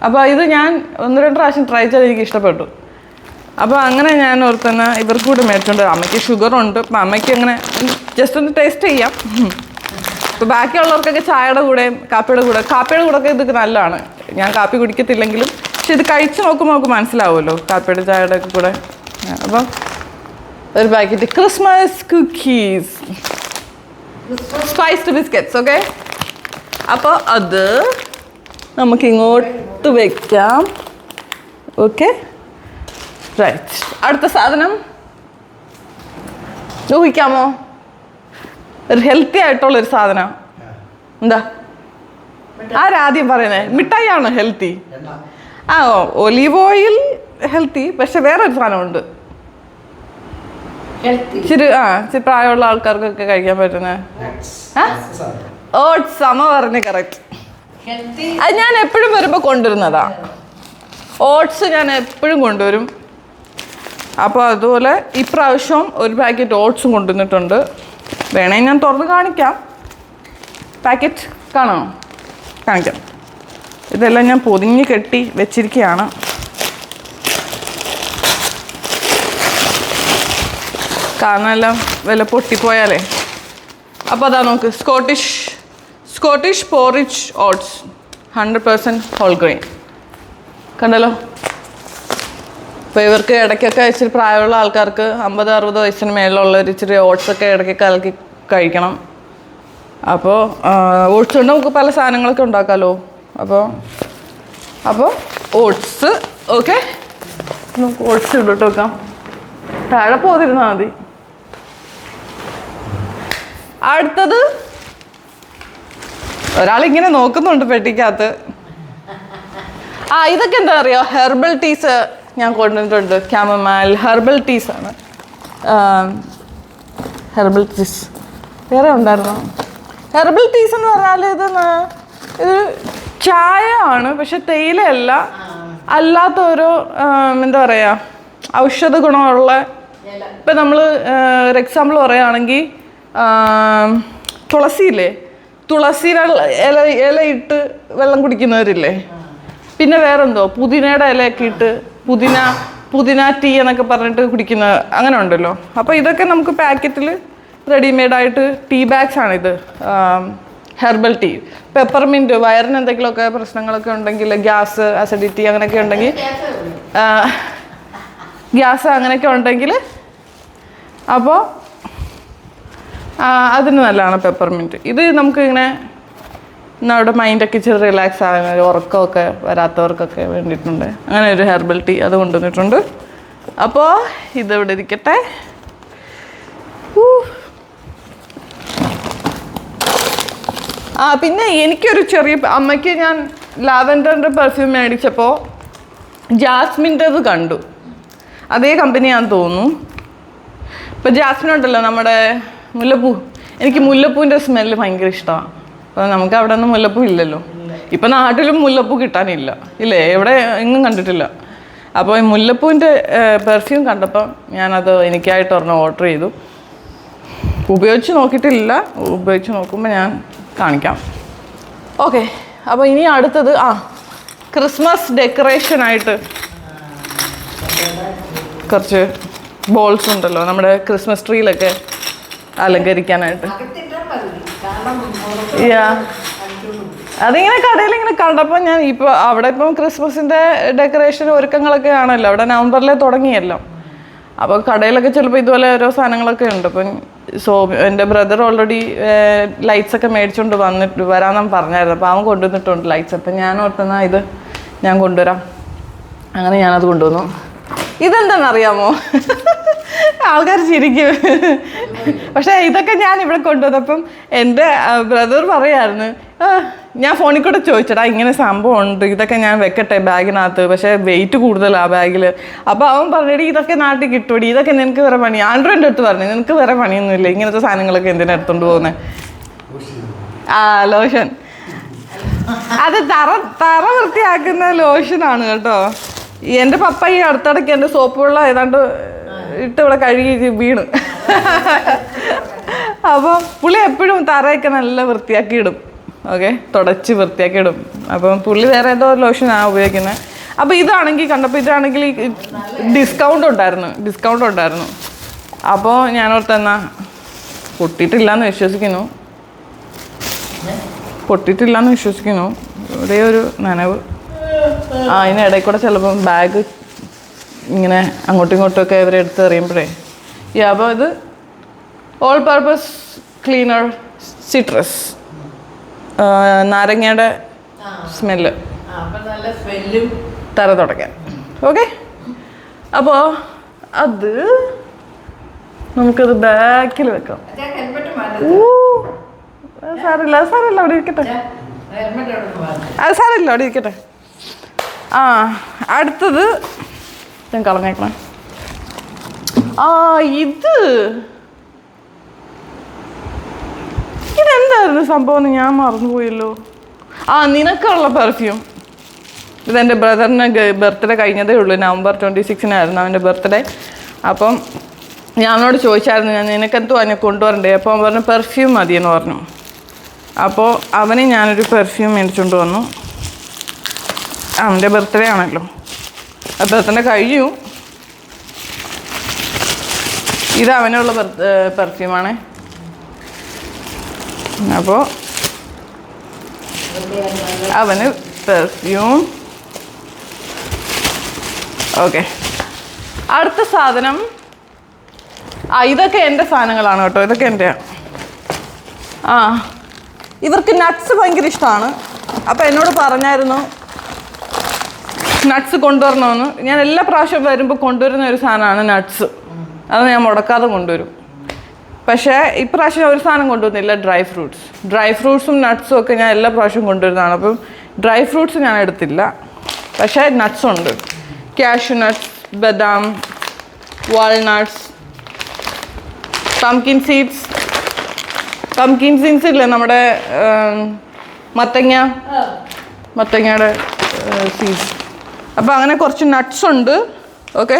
[SPEAKER 1] അപ്പോൾ ഇത് ഞാൻ 1-2 പ്രാവശ്യം ട്രൈ ചെയ്ത് എനിക്ക് ഇഷ്ടപ്പെട്ടു. അപ്പോൾ അങ്ങനെ ഞാൻ ഓർത്തുന്ന ഇവർക്ക് കൂടെ മേടിച്ചുകൊണ്ട്, അമ്മയ്ക്ക് ഷുഗറുണ്ട്, അപ്പം അമ്മയ്ക്ക് അങ്ങനെ ജസ്റ്റ് ഒന്ന് ടേസ്റ്റ് ചെയ്യാം. ഇപ്പോൾ ബാക്കിയുള്ളവർക്കൊക്കെ ചായയുടെ കൂടെയും കാപ്പിയുടെ കൂടെ ഒക്കെ ഇതൊക്കെ നല്ലതാണ്. ഞാൻ കാപ്പി കുടിക്കത്തില്ലെങ്കിലും പക്ഷെ ഇത് കഴിച്ച് നോക്കുമ്പോൾ നമുക്ക് മനസ്സിലാവുമല്ലോ കാപ്പിയുടെ ചായയുടെ ഒക്കെ കൂടെ. അപ്പം ഒരു packet Christmas cookies, spiced biscuits. Okay, അപ്പോൾ അത് നമുക്കിങ്ങോട്ട് വയ്ക്കാം. Okay, right. അടുത്ത സാധനം ഊഹിക്കാമോ? ഒരു ഹെൽത്തി ആയിട്ടുള്ളൊരു സാധനം. എന്താ ആദ്യം പറയുന്നത്? മിഠായി ആണോ ഹെൽത്തി? ഒലീവ് ഓയിൽ ഹെൽത്തി, പക്ഷെ വേറൊരു സാധനമുണ്ട് ഇച്ചിരി പ്രായമുള്ള ആൾക്കാർക്കൊക്കെ കഴിക്കാൻ പറ്റുന്ന ഓട്സ്. അമ്മ പറഞ്ഞ് കറക്റ്റ്. അത് ഞാൻ എപ്പോഴും വരുമ്പോൾ കൊണ്ടുവരുന്നതാ. ഓട്സ് ഞാൻ എപ്പോഴും കൊണ്ടുവരും. അപ്പോൾ അതുപോലെ ഇപ്രാവശ്യം ഒരു പാക്കറ്റ് ഓട്സും കൊണ്ടുവന്നിട്ടുണ്ട്. വേണമെങ്കിൽ ഞാൻ തുറന്ന് കാണിക്കാം. പാക്കറ്റ് കാണാമോ? കാണിക്കാം. ഇതെല്ലാം ഞാൻ പൊതിഞ്ഞ് കെട്ടി വെച്ചിരിക്കുകയാണ്. കാരണം എല്ലാം വില പൊട്ടിപ്പോയാലേ. അപ്പോൾ അതാ നോക്ക്, സ്കോട്ടിഷ് പോറിച്ച് ഓട്സ്, 100% ഹോൾ ഗ്രെയിൻ. കണ്ടല്ലോ. അപ്പോൾ ഇവർക്ക് ഇടയ്ക്കൊക്കെ ഇച്ചിരി പ്രായമുള്ള ആൾക്കാർക്ക് 50-60 വയസ്സിന് മേളിലുള്ള ഒരു ഇച്ചിരി ഓട്സൊക്കെ ഇടയ്ക്ക് കലക്കി കഴിക്കണം. അപ്പോൾ ഓട്സ് കൊണ്ട് നമുക്ക് പല സാധനങ്ങളൊക്കെ ഉണ്ടാക്കാമല്ലോ. അപ്പോൾ ഓട്സ്. ഓക്കെ, നമുക്ക് ഓട്സ് ഇട്ടിട്ട് വെക്കാം. താഴെ പോതിരുന്നാൽ മതി. അടുത്തത് ഒരാളിങ്ങനെ നോക്കുന്നുണ്ട് പെട്ടിക്കകത്ത്. ഇതൊക്കെ എന്താ അറിയോ? ഹെർബൽ ടീസ് ഞാൻ കൊണ്ടുവന്നിട്ടുണ്ട്. ക്യാമമൈൽ ഹെർബൽ ടീസാണ്. ഹെർബൽ ടീസ് വേറെ ഉണ്ടായിരുന്നോ? ഹെർബൽ ടീസ് എന്ന് പറഞ്ഞാൽ ഇത് ചായ ആണ്, പക്ഷെ തേയിലയല്ല, അല്ലാത്ത ഓരോ എന്താ പറയുക ഔഷധ ഗുണമുള്ള. ഇപ്പം നമ്മൾ ഒരു എക്സാമ്പിൾ പറയുകയാണെങ്കിൽ തുളസിയില്ലേ, തുളസി ഇലയിട്ട് വെള്ളം കുടിക്കുന്നവരില്ലേ. പിന്നെ വേറെന്തോ പുതിനയുടെ ഇലയൊക്കെ ഇട്ട് പുതിന ടീ എന്നൊക്കെ പറഞ്ഞിട്ട് കുടിക്കുന്ന അങ്ങനെ ഉണ്ടല്ലോ. അപ്പോൾ ഇതൊക്കെ നമുക്ക് പാക്കറ്റിൽ റെഡിമെയ്ഡായിട്ട് ടീ ബാഗ്സ് ആണിത്. ഹെർബൽ ടീ, പെപ്പർമിൻറ്റ്, വയറിന് എന്തെങ്കിലുമൊക്കെ പ്രശ്നങ്ങളൊക്കെ ഉണ്ടെങ്കിൽ, ഗ്യാസ്, അസിഡിറ്റി അങ്ങനെയൊക്കെ ഉണ്ടെങ്കിൽ, ഗ്യാസ് അങ്ങനെയൊക്കെ ഉണ്ടെങ്കിൽ അപ്പോൾ അതിന് നല്ലതാണ് പെപ്പർമിൻറ്റ്. ഇത് നമുക്കിങ്ങനെ നമ്മുടെ മൈൻഡൊക്കെ ഇച്ചിരി റിലാക്സ് ആകാൻ, ഉറക്കമൊക്കെ വരാത്തവർക്കൊക്കെ വേണ്ടിയിട്ടുണ്ട്. അങ്ങനെ ഒരു ഹെർബൽ ടീ അത് കൊണ്ടുവന്നിട്ടുണ്ട്. അപ്പോൾ ഇതിവിടെ ഇരിക്കട്ടെ. പിന്നെ എനിക്കൊരു ചെറിയ, അമ്മയ്ക്ക് ഞാൻ ലാവൻഡറിൻ്റെ പെർഫ്യൂം മേടിച്ചപ്പോൾ ജാസ്മിൻ്റെത് കണ്ടു. അതേ കമ്പനിയാണെന്ന് തോന്നുന്നു. ഇപ്പോൾ ജാസ്മിൻ ഉണ്ടല്ലോ, നമ്മുടെ മുല്ലപ്പൂ. എനിക്ക് മുല്ലപ്പൂവിൻ്റെ സ്മെല്ല് ഭയങ്കര ഇഷ്ടമാണ്. അപ്പോൾ നമുക്ക് അവിടെ ഒന്നും മുല്ലപ്പൂ ഇല്ലല്ലോ. ഇപ്പം നാട്ടിലും മുല്ലപ്പൂ കിട്ടാനില്ല ഇല്ലേ, എവിടെ എങ്ങും കണ്ടിട്ടില്ല. അപ്പോൾ ഈ മുല്ലപ്പൂവിൻ്റെ പെർഫ്യൂം കണ്ടപ്പം ഞാനത് എനിക്കായിട്ട് ഒരെണ്ണം ഓർഡർ ചെയ്തു. ഉപയോഗിച്ച് നോക്കിയിട്ടില്ല, ഉപയോഗിച്ച് നോക്കുമ്പോൾ ഞാൻ കാണിക്കാം. ഓക്കെ, അപ്പോൾ ഇനി അടുത്തത് ക്രിസ്മസ് ഡെക്കറേഷനായിട്ട് കുറച്ച് ബോൾസ് ഉണ്ടല്ലോ നമ്മുടെ ക്രിസ്മസ് ട്രീയിലൊക്കെ അലങ്കരിക്കാനായിട്ട്. അതിങ്ങനെ കടയിൽ ഇങ്ങനെ കണ്ടപ്പോൾ ഞാൻ ഇപ്പോൾ അവിടെ ഇപ്പം ക്രിസ്മസിൻ്റെ ഡെക്കറേഷൻ ഒരുക്കങ്ങളൊക്കെ ആണല്ലോ, അവിടെ നവംബറിലെ തുടങ്ങിയല്ലോ. അപ്പോൾ കടയിലൊക്കെ ചിലപ്പോൾ ഇതുപോലെ ഓരോ സാധനങ്ങളൊക്കെ ഉണ്ട്. അപ്പം എൻ്റെ ബ്രദർ ഓൾറെഡി ലൈറ്റ്സൊക്കെ മേടിച്ചുകൊണ്ട് വരാമെന്ന് പറഞ്ഞായിരുന്നു. അപ്പോൾ അവൻ കൊണ്ടുവന്നിട്ടുണ്ട് ലൈറ്റ്സ്. അപ്പം ഞാൻ ഓർത്തുന്ന ഇത് ഞാൻ കൊണ്ടുവരാം, അങ്ങനെ ഞാനത് കൊണ്ടുവന്നു. ഇതെന്താണെന്നറിയാമോ? ആൾക്കാർ ചിരിക്കും. പക്ഷേ ഇതൊക്കെ ഞാൻ ഇവിടെ കൊണ്ടുവന്നപ്പം എൻ്റെ ബ്രദർ പറയായിരുന്നു, ഞാൻ ഫോണിൽ കൂടെ ചോദിച്ചടാ ഇങ്ങനെ സംഭവം ഉണ്ട്, ഇതൊക്കെ ഞാൻ വെക്കട്ടെ ബാഗിനകത്ത്, പക്ഷേ വെയിറ്റ് കൂടുതലാണ് ആ ബാഗിൽ. അപ്പോൾ അവൻ പറഞ്ഞിട്ട് ഇതൊക്കെ നാട്ടിൽ കിട്ടുമടി, ഇതൊക്കെ നിനക്ക് വേറെ പണി. ആൻഡ്രോൻ്റെ അടുത്ത് പറഞ്ഞു നിനക്ക് വേറെ പണിയൊന്നുമില്ല, ഇങ്ങനത്തെ സാധനങ്ങളൊക്കെ എന്തിനാ എടുത്തോണ്ട് പോകുന്നത്? ലോഷൻ, അത് തറ വൃത്തിയാക്കുന്ന ലോഷനാണ് കേട്ടോ. എൻ്റെ പപ്പ ഈ അടുത്തിടയ്ക്ക് എൻ്റെ സോപ്പ് വെള്ളം ഏതാണ്ട് ഇട്ട് ഇവിടെ കഴുകി വീണ്. അപ്പോൾ പുള്ളി എപ്പോഴും തറയൊക്കെ നല്ല വൃത്തിയാക്കി ഇടും. ഓക്കെ, തുടച്ച് വൃത്തിയാക്കി ഇടും. അപ്പം പുള്ളി വേറെ ഏതോ ലോഷനാണ് ഉപയോഗിക്കുന്നത്. അപ്പോൾ ഇതാണെങ്കിൽ കണ്ടപ്പോൾ ഇതാണെങ്കിൽ ഡിസ്കൗണ്ട് ഉണ്ടായിരുന്നു. അപ്പോൾ ഞാനോർത്തെന്നാ പൊട്ടിയിട്ടില്ലാന്ന് വിശ്വസിക്കുന്നു. ഇവിടെ ഒരു നനവ്, അതിനിടയിൽ കൂടെ ചിലപ്പം ബാഗ് ഇങ്ങനെ അങ്ങോട്ടും ഇങ്ങോട്ടുമൊക്കെ ഇവരെ എടുത്ത് എറിയുമ്പോഴേ. അപ്പോൾ ഇത് ഓൾ പർപ്പസ് ക്ലീനർ സിട്രസ്, നാരങ്ങയുടെ സ്മെല്ല്, തറ തുടയ്ക്കാൻ. ഓക്കെ, അപ്പോൾ അത് നമുക്കത് ബാക്കിൽ വെക്കാം. സാറില്ല അവിടെ ഇരിക്കട്ടെ, അവിടെ ഇരിക്കട്ടെ. അടുത്തത് ഞാൻ കളഞ്ഞേക്കണം. ഇതെന്തായിരുന്നു സംഭവം എന്ന് ഞാൻ മറന്നുപോയല്ലോ. നിനക്കുള്ള പെർഫ്യൂം. ഇതെൻ്റെ ബ്രദറിന് ബർത്ത്ഡേ കഴിഞ്ഞതേ ഉള്ളൂ, നവംബർ 26 അവൻ്റെ ബർത്ത്ഡേ. അപ്പം ഞാൻ അവനോട് ചോദിച്ചായിരുന്നു ഞാൻ നിനക്കെന്തോ അതിനെ കൊണ്ടുവരണ്ടേ. അപ്പോൾ അവൻ പറഞ്ഞു പെർഫ്യൂം മതിയെന്ന് പറഞ്ഞു. അപ്പോൾ അവന് ഞാനൊരു പെർഫ്യൂം മേടിച്ചുകൊണ്ട് വന്നു. അവൻ്റെ ബർത്ത്ഡേ ആണല്ലോ, ബർത്ത്ഡേ കഴിഞ്ഞു. ഇത് അവനുള്ള പെർഫ്യൂമാണ്. അപ്പോൾ അവന് പെർഫ്യൂം. ഓക്കെ, അടുത്ത സാധനം. ഇതൊക്കെ എൻ്റെ സാധനങ്ങളാണ് കേട്ടോ, ഇതൊക്കെ എൻ്റെ. ഇവർക്ക് നട്ട്സ് ഭയങ്കര ഇഷ്ടമാണ്. അപ്പോൾ എന്നോട് പറഞ്ഞായിരുന്നു നട്ട്സ് കൊണ്ടുവരണമെന്ന്. ഞാൻ എല്ലാ പ്രാവശ്യം വരുമ്പോൾ കൊണ്ടുവരുന്ന ഒരു സാധനമാണ് നട്ട്സ്. അത് ഞാൻ മുടക്കാതെ കൊണ്ടുവരും. പക്ഷേ ഇപ്രാവശ്യം ഒരു സാധനം കൊണ്ടുവന്നില്ല, ഡ്രൈ ഫ്രൂട്ട്സും നട്ട്സും ഒക്കെ ഞാൻ എല്ലാ പ്രാവശ്യവും കൊണ്ടുവരുന്നതാണ്. അപ്പം ഡ്രൈ ഫ്രൂട്ട്സ് ഞാൻ എടുത്തില്ല, പക്ഷേ നട്ട്സ് ഉണ്ട്. കാഷ്യൂ നട്ട്സ്, ബദാം, വാൾനട്ട്സ്, പംകിൻ സീഡ്സ് ഇല്ലേ നമ്മുടെ മത്തങ്ങയുടെ സീഡ്സ്. അപ്പോൾ അങ്ങനെ കുറച്ച് നട്ട്സ് ഉണ്ട്. ഓക്കെ,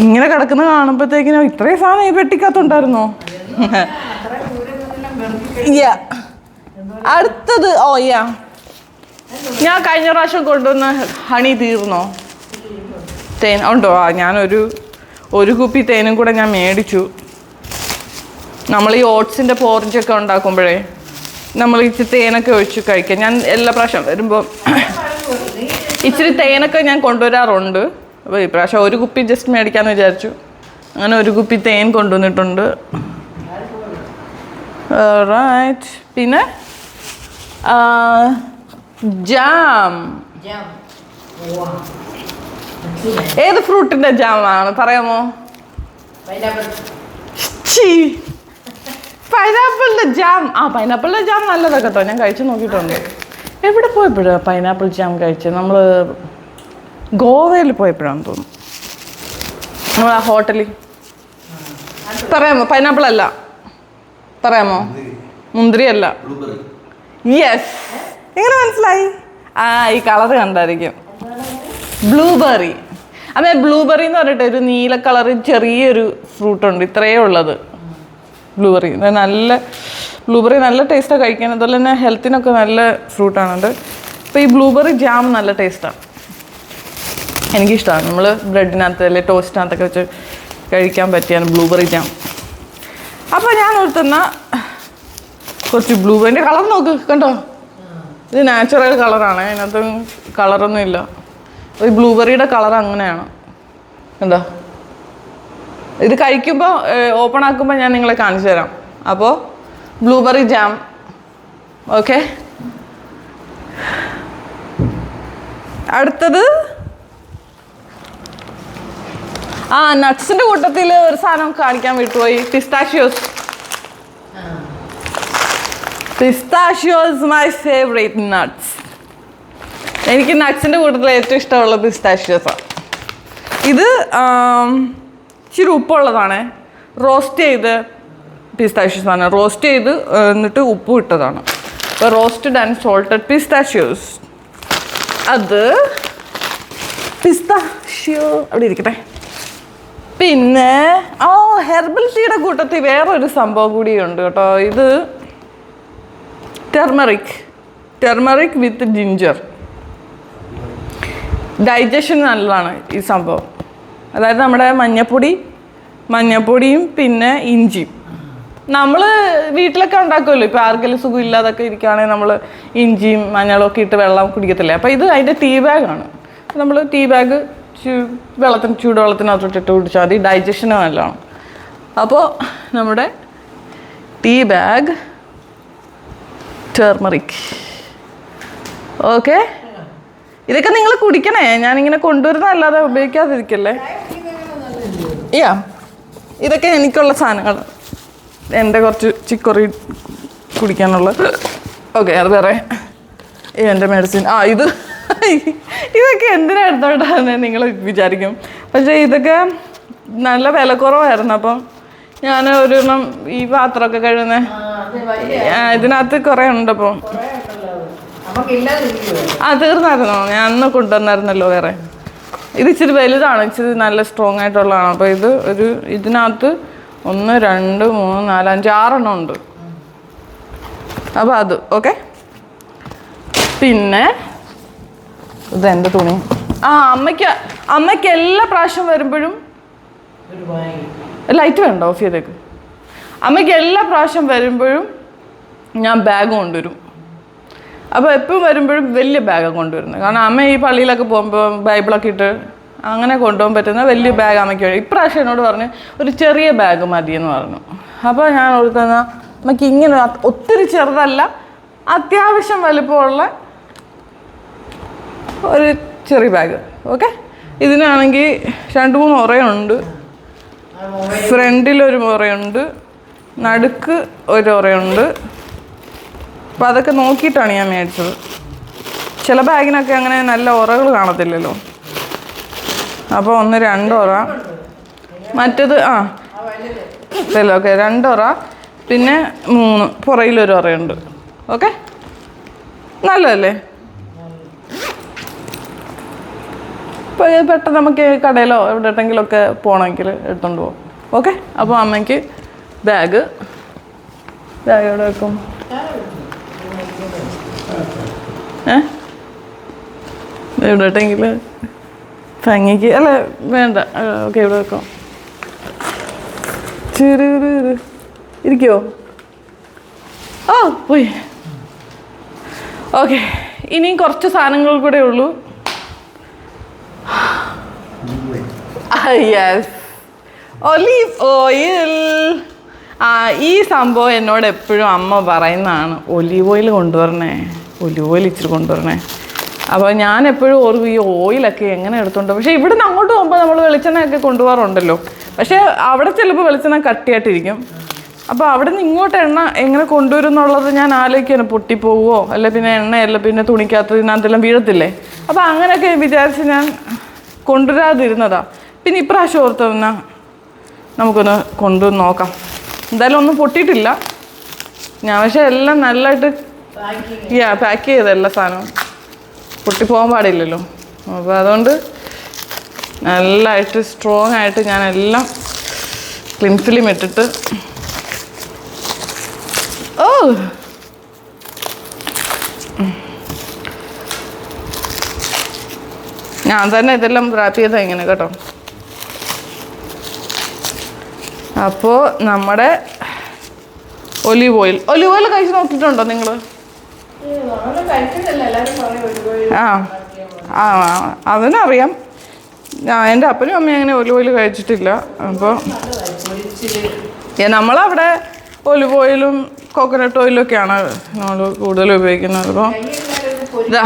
[SPEAKER 1] ഇങ്ങനെ കിടക്കുന്ന കാണുമ്പോഴത്തേക്കിനും ഇത്രയും സാധനം ഈ പെട്ടിക്കകത്തുണ്ടായിരുന്നോ? അടുത്തത് ഞാൻ കഴിഞ്ഞ പ്രാവശ്യം കൊണ്ടുവന്ന ഹണി തീർന്നോ? തേൻ ഉണ്ടോ? ഞാനൊരു കുപ്പി തേനും കൂടെ ഞാൻ മേടിച്ചു. നമ്മൾ ഈ ഓട്സിൻ്റെ പോർജൊക്കെ ഉണ്ടാക്കുമ്പോഴേ നമ്മൾ ഇച്ചിരി തേനൊക്കെ ഒഴിച്ച് കഴിക്കാം. ഞാൻ എല്ലാ പ്രാവശ്യം വരുമ്പോൾ ഇച്ചിരി തേനൊക്കെ ഞാൻ കൊണ്ടുവരാറുണ്ട്. അപ്പോൾ ഈ പ്രാവശ്യം ഒരു കുപ്പി ജസ്റ്റ് മേടിക്കാമെന്ന് വിചാരിച്ചു. അങ്ങനെ ഒരു കുപ്പി തേൻ കൊണ്ടുവന്നിട്ടുണ്ട്. റൈറ്റ്, പിന്നെ ജാം. ഏത് ഫ്രൂട്ടിൻ്റെ ജാമാണ് പറയാമോ? പൈനാപ്പിളിൻ്റെ ജാം. പൈനാപ്പിളിൻ്റെ ജാം നല്ലതാണ് കേട്ടോ, ഞാൻ കഴിച്ചു നോക്കിയിട്ടുണ്ട്. എവിടെ പോയപ്പോഴാണ് പൈനാപ്പിൾ ജാം കഴിച്ചത്? നമ്മൾ ഗോവയിൽ പോയപ്പോഴാണെന്ന് തോന്നുന്നു. നമ്മൾ ആ ഹോട്ടലിൽ. പറയാമോ? പൈനാപ്പിൾ അല്ല, പറയാമോ? മുന്തിരിയല്ല. യെസ്, എങ്ങനെ മനസ്സിലായി? ഈ കളർ കണ്ടായിരിക്കും. ബ്ലൂബെറി. അതെ, ബ്ലൂബെറി എന്ന് പറഞ്ഞിട്ട് ഒരു നീല കളർ ചെറിയൊരു ഫ്രൂട്ടുണ്ട്, ഇത്രയേ ഉള്ളത്. ബ്ലൂബെറി നല്ല ടേസ്റ്റാണ് കഴിക്കാൻ. അതുപോലെ തന്നെ ഹെൽത്തിനൊക്കെ നല്ല ഫ്രൂട്ടാണത്. അപ്പോൾ ഈ ബ്ലൂബെറി ജാം നല്ല ടേസ്റ്റാണ്, എനിക്കിഷ്ടമാണ്. നമ്മൾ ബ്രെഡിനകത്ത് അല്ലെങ്കിൽ ടോസ്റ്റിനകത്തൊക്കെ വെച്ച് കഴിക്കാൻ പറ്റിയാണ് ബ്ലൂബെറി ജാം. അപ്പോൾ ഞാൻ ഓർത്തുന്ന കുറച്ച് ബ്ലൂബെറിൻ്റെ കളർ നോക്ക്, കണ്ടോ? ഇത് നാച്ചുറൽ കളറാണ്, അതിനകത്ത് കളറൊന്നും ഇല്ല. ഈ ബ്ലൂബെറിയുടെ കളർ അങ്ങനെയാണ്, കണ്ടോ? ഇത് കഴിക്കുമ്പോൾ ഓപ്പൺ ആക്കുമ്പോൾ ഞാൻ നിങ്ങളെ കാണിച്ചു തരാം. അപ്പോൾ ബ്ലൂബെറി ജാം. ഓക്കെ, അടുത്തത് നട്ട്സിൻ്റെ കൂട്ടത്തിൽ ഒരു സാധനം കാണിക്കാൻ വിട്ടുപോയി. പിസ്താഷ്യോസ് മൈ ഫേവറേറ്റ് നട്ട്സ്. എനിക്ക് നട്ട്സിൻ്റെ കൂട്ടത്തിൽ ഏറ്റവും ഇഷ്ടമുള്ളത് പിസ്താഷ്യോസാണ്. ഇത് ഇച്ചിരി ഉപ്പുള്ളതാണ്. റോസ്റ്റ് ചെയ്ത് പിസ്താഷ്യോസാണ്, റോസ്റ്റ് ചെയ്ത് എന്നിട്ട് ഉപ്പ് ഇട്ടതാണ്. അപ്പോൾ റോസ്റ്റഡ് ആൻഡ് സോൾട്ടഡ് പിസ്താഷ്യോസ്. അത് പിസ്താഷ്യോ അവിടെ ഇരിക്കട്ടെ. പിന്നെ ഹെർബൽ ടീയുടെ കൂട്ടത്തിൽ വേറൊരു സംഭവം കൂടിയുണ്ട് കേട്ടോ. ഇത് ടെർമറിക് വിത്ത് ജിഞ്ചർ. ഡൈജഷൻ നല്ലതാണ് ഈ സംഭവം. അതായത് നമ്മുടെ മഞ്ഞപ്പൊടിയും പിന്നെ ഇഞ്ചിയും നമ്മൾ വീട്ടിലൊക്കെ ഉണ്ടാക്കുമല്ലോ. ഇപ്പോൾ ആർക്കെങ്കിലും സുഖം ഇല്ലാതൊക്കെ ഇരിക്കുകയാണെങ്കിൽ നമ്മൾ ഇഞ്ചിയും മഞ്ഞളൊക്കെ ഇട്ട് വെള്ളം കുടിക്കത്തില്ലേ. അപ്പോൾ ഇത് അതിൻ്റെ ടീ ബാഗാണ്. നമ്മൾ ടീ ബാഗ് ചൂടുവെള്ളത്തിനകത്തോട്ടിട്ട് കുടിച്ചാൽ മതി, ഡൈജഷന് നല്ലതാണ്. അപ്പോൾ നമ്മുടെ ടീ ബാഗ് ടെർമറിക്. ഓക്കെ, ഇതൊക്കെ നിങ്ങൾ കുടിക്കണേ. ഞാനിങ്ങനെ കൊണ്ടുവരുന്നതല്ലാതെ ഉപയോഗിക്കാതിരിക്കല്ലേ. ഇതൊക്കെ എനിക്കുള്ള സാധനങ്ങൾ, എൻ്റെ കുറച്ച് ചിക്കറി കുടിക്കാനുള്ള. ഓക്കെ, അത് വേറെ എൻ്റെ മെഡിസിൻ. ഇതൊക്കെ എന്തിനാ എടുത്തോണ്ടാന്ന് നിങ്ങൾ വിചാരിക്കും. പക്ഷേ ഇതൊക്കെ നല്ല വില കുറവായിരുന്നു. അപ്പം ഞാൻ ഒരെണ്ണം ഈ പാത്രമൊക്കെ കഴുകുന്നത് ഇതിനകത്ത് കുറേ ഉണ്ട്. അപ്പം തീർന്നായിരുന്നോ? ഞാൻ അന്ന് കൊണ്ടുവന്നായിരുന്നല്ലോ വേറെ. ഇത് ഇച്ചിരി വലുതാണ്, ഇച്ചിരി നല്ല സ്ട്രോങ് ആയിട്ടുള്ളതാണ്. അപ്പോൾ ഇതിനകത്ത് 1 2 3 4 5 6 ഉണ്ട്. അപ്പോൾ അത് ഓക്കെ. പിന്നെ ഇതെൻ്റെ തുണി. അമ്മയ്ക്ക് എല്ലാ പ്രാവശ്യം വരുമ്പോഴും ലൈറ്റ് വേണ്ട, ഓഫ് ചെയ്തേക്ക്. അമ്മയ്ക്ക് എല്ലാ പ്രാവശ്യം വരുമ്പോഴും ഞാൻ ബാഗ് കൊണ്ടുവരും. അപ്പോൾ എപ്പോഴും വരുമ്പോഴും വലിയ ബാഗാണ് കൊണ്ടുവരുന്നത്. കാരണം അമ്മ ഈ പള്ളിയിലൊക്കെ പോകുമ്പോൾ ബൈബിളൊക്കെ ഇട്ട് അങ്ങനെ കൊണ്ടുപോകാൻ പറ്റുന്ന വലിയ ബാഗ് അമ്മയ്ക്ക് വേണം. ഇപ്രാവശ്യം എന്നോട് പറഞ്ഞ് ഒരു ചെറിയ ബാഗ് മതിയെന്ന് പറഞ്ഞു. അപ്പോൾ ഞാൻ ഓർക്കുന്ന അമ്മയ്ക്ക് ഇങ്ങനെ ഒത്തിരി ചെറുതല്ല, അത്യാവശ്യം വലുപ്പമുള്ള ഒരു ചെറിയ ബാഗ്. ഓക്കെ, ഇതിനാണെങ്കിൽ 2-3 ഉറയുണ്ട്. ഫ്രണ്ടിലൊരു ഉറയുണ്ട്, നടുക്ക് ഒരു ഉറയുണ്ട്. അപ്പോൾ അതൊക്കെ നോക്കിയിട്ടാണ് ഞാൻ മേടിച്ചത്. ചില ബാഗിനൊക്കെ അങ്ങനെ നല്ല ഉറകൾ കാണത്തില്ലല്ലോ. അപ്പോൾ 1 2 ഉറ, മറ്റേത് ഇല്ലല്ലോ. ഓക്കെ, 2 ഉറ, പിന്നെ 3 പുറയിലൊരു ഉറയുണ്ട്. ഓക്കെ, നല്ലതല്ലേ? ഇപ്പോൾ പെട്ടെന്ന് നമുക്ക് കടയിലോ എവിടെയെങ്കിലുമൊക്കെ പോകണമെങ്കിൽ എടുത്തുകൊണ്ട് പോകും. ഓക്കെ, അപ്പോൾ അമ്മയ്ക്ക് ബാഗ് എവിടെ വെക്കും? എവിടെയെങ്കിൽ ഭംഗിക്ക് അല്ല വേണ്ട. ഓക്കെ, ഇവിടെ വെക്കാം. ഇരിക്കുമോ? പോയി. ഓക്കെ, ഇനിയും കുറച്ച് സാധനങ്ങൾ കൂടെ ഉള്ളൂ. Yes, olive oil. ഈ സംഭവം എന്നോട് എപ്പോഴും അമ്മ പറയുന്നതാണ്, ഒലീവ് ഓയിൽ കൊണ്ടുവരണേ, ഒലീവ് ഓയിൽ ഇച്ചിരി കൊണ്ടുവരണേ. അപ്പോൾ ഞാൻ എപ്പോഴും ഓർക്കും ഈ ഓയിലൊക്കെ എങ്ങനെ എടുത്തുകൊണ്ട്. പക്ഷേ ഇവിടുന്ന് അങ്ങോട്ട് പോകുമ്പോൾ നമ്മൾ വെളിച്ചെണ്ണയൊക്കെ കൊണ്ടുപോകാറുണ്ടല്ലോ. പക്ഷേ അവിടെ ചിലപ്പോൾ വെളിച്ചെണ്ണ കട്ടിയായിട്ടിരിക്കും. അപ്പോൾ അവിടെ നിന്ന് ഇങ്ങോട്ട് എണ്ണ എങ്ങനെ കൊണ്ടുവരും എന്നുള്ളത് ഞാൻ ആലോചിക്കുകയാണ്. പൊട്ടിപ്പോവുമോ, അല്ലെ പിന്നെ എണ്ണയല്ല പിന്നെ തുണിക്കകത്ത് ഇതിനകത്തെല്ലാം വീഴത്തില്ലേ. അപ്പോൾ അങ്ങനെയൊക്കെ വിചാരിച്ച് ഞാൻ കൊണ്ടുവരാതിരുന്നതാ. പിന്നെ ഇപ്രാവശ്യം ഓർത്ത് നമുക്കൊന്ന് കൊണ്ടുവന്ന് നോക്കാം. എന്തായാലും ഒന്നും പൊട്ടിയിട്ടില്ല. ഞാൻ പക്ഷെ എല്ലാം നല്ലതായിട്ട് പാക്ക് ചെയ്ത എല്ലാ സാധനവും പൊട്ടിപ്പോകാൻ പാടില്ലല്ലോ. അപ്പോൾ അതുകൊണ്ട് നല്ലതായിട്ട് സ്ട്രോങ് ആയിട്ട് ഞാൻ എല്ലാം ക്ലിൻ ഫിലിം ഇട്ടിട്ട് ഞാൻ തന്നെ ഇതെല്ലാം റാപ്പ് ചെയ്താൽ ഇങ്ങനെ കേട്ടോ. അപ്പോൾ നമ്മുടെ ഒലിവ് ഓയിൽ കഴിച്ച് നോക്കിയിട്ടുണ്ടോ നിങ്ങൾ? അതിനറിയാം. എൻ്റെ അപ്പനും അമ്മയും അങ്ങനെ ഒലിവ് ഓയിൽ കഴിച്ചിട്ടില്ല. അപ്പോൾ നമ്മളവിടെ ഒലിവ് ഓയിലും കോക്കനട്ട് ഓയിലും ഒക്കെയാണ് നമ്മൾ കൂടുതൽ ഉപയോഗിക്കുന്നത്. അപ്പോൾ ഇതാ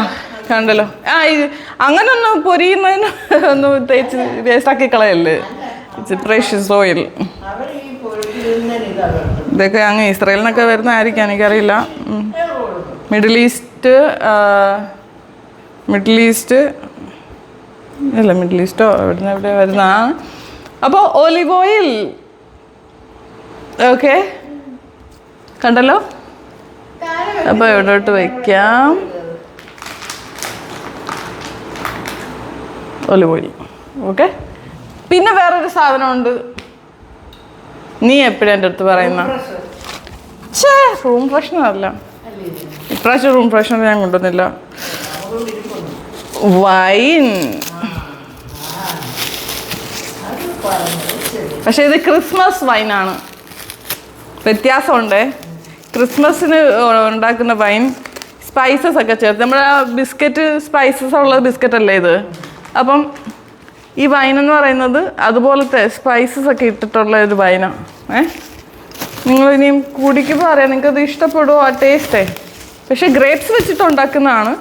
[SPEAKER 1] കണ്ടല്ലോ. ഇത് അങ്ങനെ ഒന്ന് പൊരിയുന്നതിന് ഒന്ന് തേച്ച് വേസ്റ്റാക്കി കളയല്ലേ. It's precious oil. ഇതൊക്കെ അങ്ങ് ഇസ്രായേലിനൊക്കെ വരുന്നതായിരിക്കും, എനിക്കറിയില്ല. മിഡിൽ ഈസ്റ്റോ എവിടെ വരുന്നതാണ്. അപ്പോൾ ഒലിവ് ഓയിൽ ഓക്കെ കണ്ടല്ലോ. അപ്പോൾ എവിടോട്ട് വയ്ക്കാം? Olive oil. ഓക്കെ. പിന്നെ വേറൊരു സാധനമുണ്ട്, നീ എപ്പോഴും എൻ്റെ അടുത്ത് പറയുന്ന റൂം ഫ്രഷ്നർ അല്ല. ഇപ്രാവശ്യം റൂം ഫ്രഷ്നർ ഞാൻ കൊണ്ടുവന്നില്ല. വൈൻ. പക്ഷെ ഇത് ക്രിസ്മസ് വൈനാണ്. വ്യത്യാസമുണ്ട്. ക്രിസ്മസിന് ഉണ്ടാക്കുന്ന വൈൻ സ്പൈസസ് ഒക്കെ ചേർത്ത്, നമ്മുടെ ബിസ്ക്കറ്റ് സ്പൈസസ് ഉള്ള ബിസ്ക്കറ്റ് അല്ലേ ഇത്. അപ്പം ഈ വൈൻ എന്ന് പറയുന്നത് അതുപോലത്തെ സ്പൈസസ് ഒക്കെ ഇട്ടിട്ടുള്ള ഒരു വൈനാണ്. നിങ്ങൾ ഇനിയും കുടിക്കുമ്പോൾ അറിയാം നിങ്ങൾക്കത് ഇഷ്ടപ്പെടുമോ ആ ടേസ്റ്റേ. പക്ഷേ ഗ്രേപ്സ് വെച്ചിട്ട് ഉണ്ടാക്കുന്നതാണ്,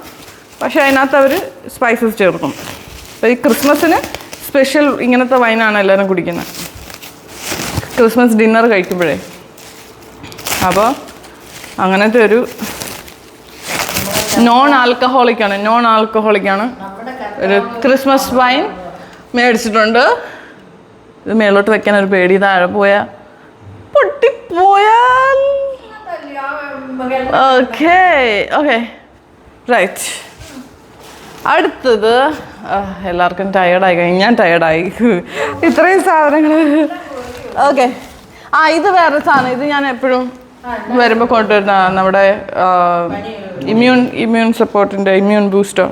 [SPEAKER 1] പക്ഷേ അതിനകത്ത് അവർ സ്പൈസസ് ചേർക്കും. അപ്പോൾ ഈ ക്രിസ്മസിന് സ്പെഷ്യൽ ഇങ്ങനത്തെ വൈനാണ് എല്ലാവരും കുടിക്കുന്നത്, ക്രിസ്മസ് ഡിന്നർ കഴിക്കുമ്പോഴേ. അപ്പോൾ അങ്ങനത്തെ ഒരു നോൺ ആൽക്കഹോളിക്കാണ് ഒരു ക്രിസ്മസ് വൈൻ മേടിച്ചിട്ടുണ്ട്. ഇത് മേലോട്ട് വെക്കാൻ ഒരു പേടി, താഴെ പോയാൽ പൊട്ടിപ്പോയാൽ. Okay right. അടുത്തത് എല്ലാവർക്കും ടയേർഡായി കഴിഞ്ഞു, ഞാൻ ടയേർഡായി ഇത്രയും സാധനങ്ങൾ. ഓക്കെ. ഇത് വേറൊരു സാധനം, ഇത് ഞാൻ എപ്പോഴും വരുമ്പോൾ കൊണ്ടുവരുന്ന നമ്മുടെ ഇമ്മ്യൂൺ സപ്പോർട്ടിൻ്റെ ഇമ്മ്യൂൺ ബൂസ്റ്റർ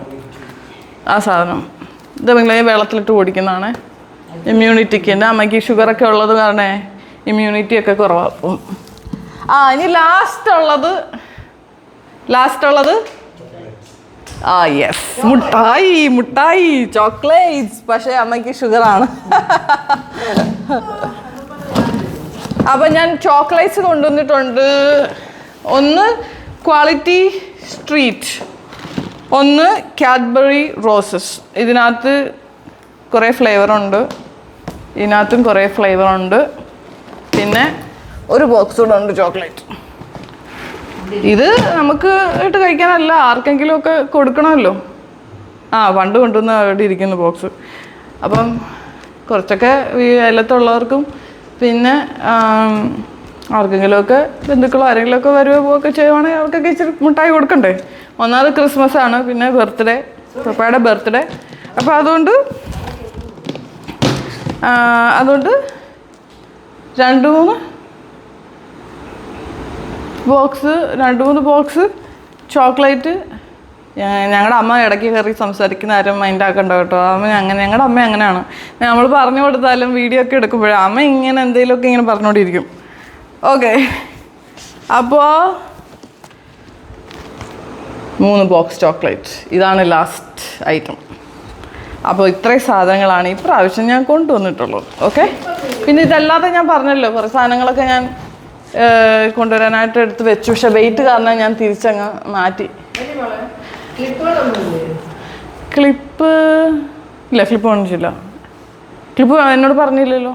[SPEAKER 1] ആ സാധനം. ഇത് നിങ്ങൾ വെള്ളത്തിലിട്ട് കുടിക്കുന്നതാണ്. ഇമ്മ്യൂണിറ്റിക്ക്. എൻ്റെ അമ്മയ്ക്ക് ഷുഗറൊക്കെ ഉള്ളത് കാരണം ഇമ്മ്യൂണിറ്റി ഒക്കെ കുറവാകും. ഇനി ലാസ്റ്റ് ഉള്ളത് യെസ്, മുട്ടായി ചോക്ലേറ്റ്സ്. പക്ഷേ അമ്മയ്ക്ക് ഷുഗറാണ്. അപ്പം ഞാൻ ചോക്ലേറ്റ്സ് കൊണ്ടുവന്നിട്ടുണ്ട്. ഒന്ന് ക്വാളിറ്റി സ്ട്രീറ്റ്, ഒന്ന് കാഡ്ബറി റോസസ്. ഇതിനകത്ത് കുറേ ഫ്ലേവറുണ്ട്, ഇതിനകത്തും കുറേ ഫ്ലേവറുണ്ട്. പിന്നെ ഒരു ബോക്സ് കൂടെ ഉണ്ട് ചോക്ലേറ്റ്. ഇത് നമുക്ക് ഇട്ട് കഴിക്കാനല്ല, ആർക്കെങ്കിലും ഒക്കെ കൊടുക്കണമല്ലോ. പണ്ട് കൊണ്ടുവന്ന് അവിടെ ഇരിക്കുന്ന ബോക്സ്. അപ്പം കുറച്ചൊക്കെ അയലത്തുള്ളവർക്കും പിന്നെ ആർക്കെങ്കിലുമൊക്കെ ബന്ധുക്കളോ ആരെങ്കിലുമൊക്കെ വരുവോ പോവുകയൊക്കെ ചെയ്യുവാണെങ്കിൽ അവർക്കൊക്കെ ഇച്ചിരി മുട്ടായി കൊടുക്കണ്ടേ. ഒന്നാമത് ക്രിസ്മസ് ആണ്, പിന്നെ പപ്പയുടെ ബർത്ത്ഡേ. അപ്പോൾ അതുകൊണ്ട് 2-3 ബോക്സ് ചോക്ലേറ്റ്. ഞങ്ങളുടെ അമ്മ ഇടയ്ക്ക് കയറി സംസാരിക്കുന്ന ആരും മൈൻഡ് ആക്കണ്ട കേട്ടോ. ഞങ്ങളുടെ അമ്മ അങ്ങനെയാണ്. നമ്മൾ പറഞ്ഞു കൊടുത്താലും വീഡിയോ ഒക്കെ എടുക്കുമ്പോഴേ അമ്മ ഇങ്ങനെ എന്തെങ്കിലുമൊക്കെ ഇങ്ങനെ പറഞ്ഞുകൊണ്ടിരിക്കും. ഓക്കെ. അപ്പോൾ 3 ബോക്സ് ചോക്ലേറ്റ്, ഇതാണ് ലാസ്റ്റ് ഐറ്റം. അപ്പോൾ ഇത്രയും സാധനങ്ങളാണ് ഈ പ്രാവശ്യം ഞാൻ കൊണ്ടുവന്നിട്ടുള്ളത്. ഓക്കെ. പിന്നെ ഇതല്ലാതെ ഞാൻ പറഞ്ഞല്ലോ കുറേ സാധനങ്ങളൊക്കെ ഞാൻ കൊണ്ടുവരാനായിട്ട് എടുത്ത് വെച്ചു. പക്ഷെ വെയിറ്റ് കാരണം ഞാൻ തിരിച്ചങ്ങ് മാറ്റി. ക്ലിപ്പ് ഇല്ല, ക്ലിപ്പ് കാണിച്ചില്ല. ക്ലിപ്പ് എന്നോട് പറഞ്ഞില്ലല്ലോ.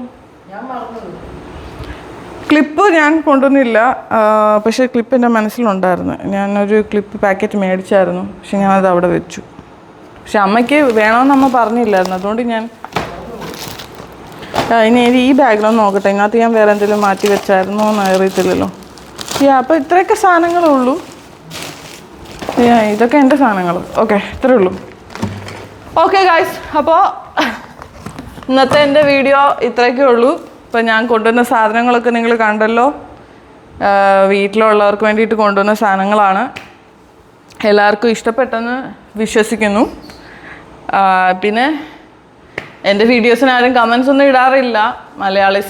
[SPEAKER 1] ക്ലിപ്പ് ഞാൻ കൊണ്ടുവന്നില്ല. പക്ഷേ ക്ലിപ്പ് എൻ്റെ മനസ്സിലുണ്ടായിരുന്നു. ഞാനൊരു ക്ലിപ്പ് പാക്കറ്റ് മേടിച്ചായിരുന്നു, പക്ഷെ ഞാനത് അവിടെ വെച്ചു. പക്ഷെ അമ്മയ്ക്ക് വേണമെന്ന് അമ്മ പറഞ്ഞില്ലായിരുന്നു, അതുകൊണ്ട് ഞാൻ ഇനി ഈ ബാഗിലൊന്ന് നോക്കട്ടെ. ഇതിനകത്ത് ഞാൻ വേറെ എന്തെങ്കിലും മാറ്റി വെച്ചായിരുന്നോ എന്ന് അറിയത്തില്ലല്ലോ. അപ്പോൾ ഇത്രയൊക്കെ സാധനങ്ങളേ ഉള്ളൂ. ഇതൊക്കെ എൻ്റെ സാധനങ്ങൾ. ഓക്കെ, ഇത്രയേ ഉള്ളൂ. ഓക്കെ ഗായ്സ്, അപ്പോൾ ഇന്നത്തെ എൻ്റെ വീഡിയോ ഇത്രയൊക്കെ ഉള്ളൂ. ഇപ്പം ഞാൻ കൊണ്ടുവന്ന സാധനങ്ങളൊക്കെ നിങ്ങൾ കണ്ടല്ലോ. വീട്ടിലുള്ളവർക്ക് വേണ്ടിയിട്ട് കൊണ്ടുവന്ന സാധനങ്ങളാണ്. എല്ലാവർക്കും ഇഷ്ടപ്പെട്ടെന്ന് വിശ്വസിക്കുന്നു. പിന്നെ എൻ്റെ വീഡിയോസിന് ആരും കമൻസ് ഒന്നും ഇടാറില്ല.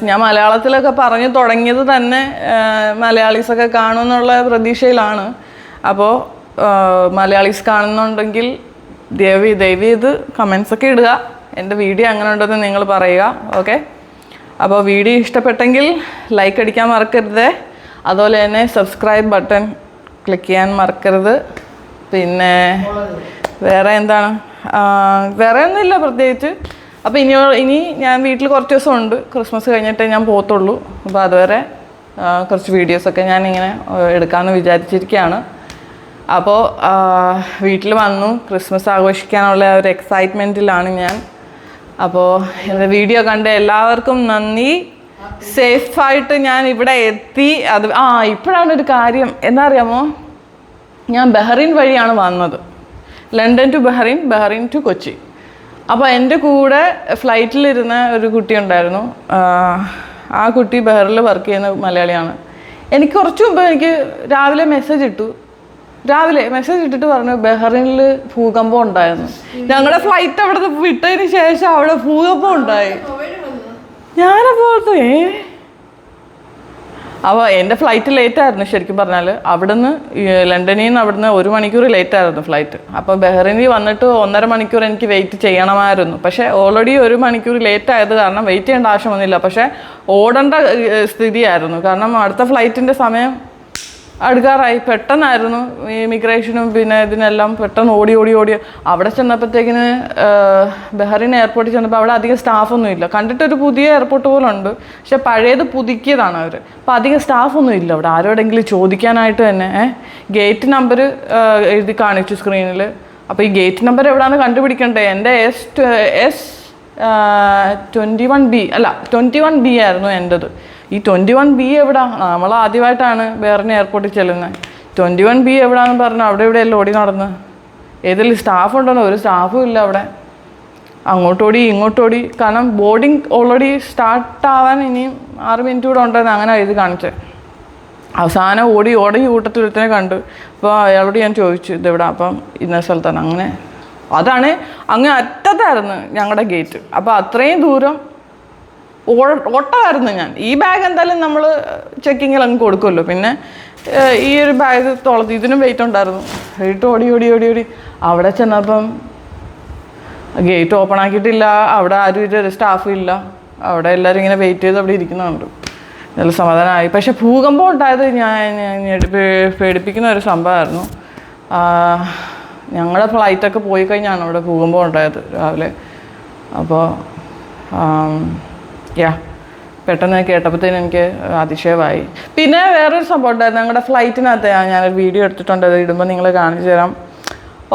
[SPEAKER 1] ഞാൻ മലയാളത്തിലൊക്കെ പറഞ്ഞു തുടങ്ങിയത് തന്നെ മലയാളീസൊക്കെ കാണുമെന്നുള്ള പ്രതീക്ഷയിലാണ്. അപ്പോൾ മലയാളീസ് കാണുന്നുണ്ടെങ്കിൽ ദയവ് ചെയ്ത് കമൻസൊക്കെ ഇടുക. എൻ്റെ വീഡിയോ അങ്ങനെ ഉണ്ടെന്ന് നിങ്ങൾ പറയുക. ഓക്കെ, അപ്പോൾ വീഡിയോ ഇഷ്ടപ്പെട്ടെങ്കിൽ ലൈക്ക് അടിക്കാൻ മറക്കരുത്. അതുപോലെ തന്നെ സബ്സ്ക്രൈബ് ബട്ടൺ ക്ലിക്ക് ചെയ്യാൻ മറക്കരുത്. പിന്നെ വേറെ എന്താണ്, വേറെ ഒന്നുമില്ല പ്രത്യേകിച്ച്. അപ്പോൾ ഇനി ഞാൻ വീട്ടിൽ കുറച്ച് ദിവസം ഉണ്ട്. ക്രിസ്മസ് കഴിഞ്ഞിട്ടേ ഞാൻ പോകത്തുള്ളൂ. അപ്പോൾ അതുവരെ കുറച്ച് വീഡിയോസൊക്കെ ഞാനിങ്ങനെ എടുക്കാമെന്ന് വിചാരിച്ചിരിക്കുകയാണ്. അപ്പോൾ വീട്ടിൽ വന്നു ക്രിസ്മസ് ആഘോഷിക്കാനുള്ള ഒരു എക്സൈറ്റ്മെൻറ്റിലാണ് ഞാൻ. അപ്പോൾ എൻ്റെ വീഡിയോ കണ്ട എല്ലാവർക്കും നന്ദി. സേഫായിട്ട് ഞാൻ ഇവിടെ എത്തി. ഇപ്പോഴാണ് ഒരു കാര്യം എന്താ അറിയാമോ, ഞാൻ ബഹ്റൈൻ വഴിയാണ് വന്നത്. London to Bahrain, Bahrain to Kochi. അപ്പോൾ എൻ്റെ കൂടെ ഫ്ലൈറ്റിലിരുന്ന ഒരു കുട്ടി ഉണ്ടായിരുന്നു. ആ കുട്ടി ബഹ്റിൽ വർക്ക് ചെയ്യുന്ന മലയാളിയാണ്. എനിക്ക് കുറച്ച് മുമ്പ് എനിക്ക് രാവിലെ മെസ്സേജ് ഇട്ടിട്ട് പറഞ്ഞു ബഹ്റൈനിൽ ഭൂകമ്പം ഉണ്ടായിരുന്നു. ഞങ്ങളുടെ ഫ്ലൈറ്റ് അവിടെ വിട്ടതിന് ശേഷം അവിടെ ഭൂകമ്പം ഉണ്ടായി. ഞാനപ്പോൾ അപ്പോൾ എൻ്റെ ഫ്ലൈറ്റ് ലേറ്റായിരുന്നു. ശരിക്കും പറഞ്ഞാൽ അവിടുന്ന് ലണ്ടനിൽ നിന്ന് അവിടുന്ന് 1 മണിക്കൂർ ലേറ്റായിരുന്നു ഫ്ലൈറ്റ്. അപ്പോൾ ബഹ്റൈനിൽ വന്നിട്ട് 1.5 മണിക്കൂർ എനിക്ക് വെയിറ്റ് ചെയ്യണമായിരുന്നു. പക്ഷേ ഓൾറെഡി 1 മണിക്കൂർ ലേറ്റ് ആയത് കാരണം വെയിറ്റ് ചെയ്യേണ്ട ആവശ്യമൊന്നുമില്ല. പക്ഷേ ഓടേണ്ട സ്ഥിതിയായിരുന്നു. കാരണം അടുത്ത ഫ്ലൈറ്റിൻ്റെ സമയം അടുക്കാറായി. പെട്ടെന്നായിരുന്നു ഇമിഗ്രേഷനും പിന്നെ ഇതിനെല്ലാം പെട്ടെന്ന് ഓടി അവിടെ ചെന്നപ്പോഴത്തേക്കിന് ബഹ്റൈൻ എയർപോർട്ടിൽ ചെന്നപ്പോൾ അവിടെ അധികം സ്റ്റാഫൊന്നും ഇല്ല. കണ്ടിട്ടൊരു പുതിയ എയർപോർട്ട് പോലെ ഉണ്ട്, പക്ഷെ പഴയത് പുതുക്കിയതാണ് അവർ. അപ്പോൾ അധികം സ്റ്റാഫൊന്നും ഇല്ല അവിടെ. ആരോടെങ്കിലും ചോദിക്കാനായിട്ട് തന്നെ ഗേറ്റ് നമ്പർ എഴുതി കാണിച്ചു സ്ക്രീനിൽ. അപ്പോൾ ഈ ഗേറ്റ് നമ്പർ എവിടെയാണെന്ന് കണ്ടുപിടിക്കണ്ടേ. എൻ്റെ S21B അല്ല 21B ആയിരുന്നു എൻ്റെത്. ഈ 21B എവിടാ? നമ്മൾ ആദ്യമായിട്ടാണ് ബഹ്റൈൻ എയർപോർട്ടിൽ ചെല്ലുന്നത്. 21B എവിടാന്ന് പറഞ്ഞു അവിടെ എല്ലാം ഓടി നടന്ന്. ഏതെങ്കിലും സ്റ്റാഫ് ഉണ്ടെന്നോ? ഒരു സ്റ്റാഫും ഇല്ല അവിടെ. അങ്ങോട്ടോടി ഇങ്ങോട്ടോടി. കാരണം ബോർഡിങ് ഓൾറെഡി സ്റ്റാർട്ടാവാൻ ഇനിയും 6 മിനിറ്റ് കൂടെ ഉണ്ടെന്ന് അങ്ങനെ എഴുതി കാണിച്ചത്. അവസാനം ഓടി കൂട്ടത്തിൽ ഒരുത്തനെ കണ്ടു. അപ്പോൾ അയാളോട് ഞാൻ ചോദിച്ചു ഇതെവിടാ? അപ്പം ഇന്ന സ്ഥലത്താണ്. അങ്ങനെ അതാണ് അങ്ങ് അറ്റത്തായിരുന്നു ഞങ്ങളുടെ ഗേറ്റ്. അപ്പോൾ അത്രയും ദൂരം ഓട്ടമായിരുന്നു ഞാൻ. ഈ ബാഗ് എന്തായാലും നമ്മൾ ചെക്കിങ്ങിൽ അങ്ങ് കൊടുക്കുമല്ലോ. പിന്നെ ഈ ഒരു ബാഗ് ഇതിനും വെയിറ്റ് ഉണ്ടായിരുന്നു. വെയിറ്റ് ഓടി അവിടെ ചെന്നപ്പം ഗേറ്റ് ഓപ്പൺ ആക്കിയിട്ടില്ല. അവിടെ ആരും ഒരു സ്റ്റാഫും ഇല്ല. അവിടെ എല്ലാവരും ഇങ്ങനെ വെയിറ്റ് ചെയ്ത് അവിടെ ഇരിക്കുന്നുണ്ട്. നല്ല സമാധാനമായി. പക്ഷെ ഭൂകമ്പം ഉണ്ടായത് ഞാൻ പേടിപ്പിക്കുന്ന ഒരു സംഭവമായിരുന്നു. ഞങ്ങളുടെ ഫ്ലൈറ്റൊക്കെ പോയി കഴിഞ്ഞാണ് അവിടെ ഭൂകമ്പം ഉണ്ടായത് രാവിലെ. അപ്പോൾ പെട്ടെന്ന് കേട്ടപ്പോഴത്തേനും എനിക്ക് അതിശയമായി. പിന്നെ വേറൊരു സംഭവം ഉണ്ടായിരുന്നു. ഞങ്ങളുടെ ഫ്ലൈറ്റിനകത്ത് ഞാനൊരു വീഡിയോ എടുത്തിട്ടുണ്ട്. അത് ഇടുമ്പോൾ നിങ്ങൾ കാണിച്ചു തരാം.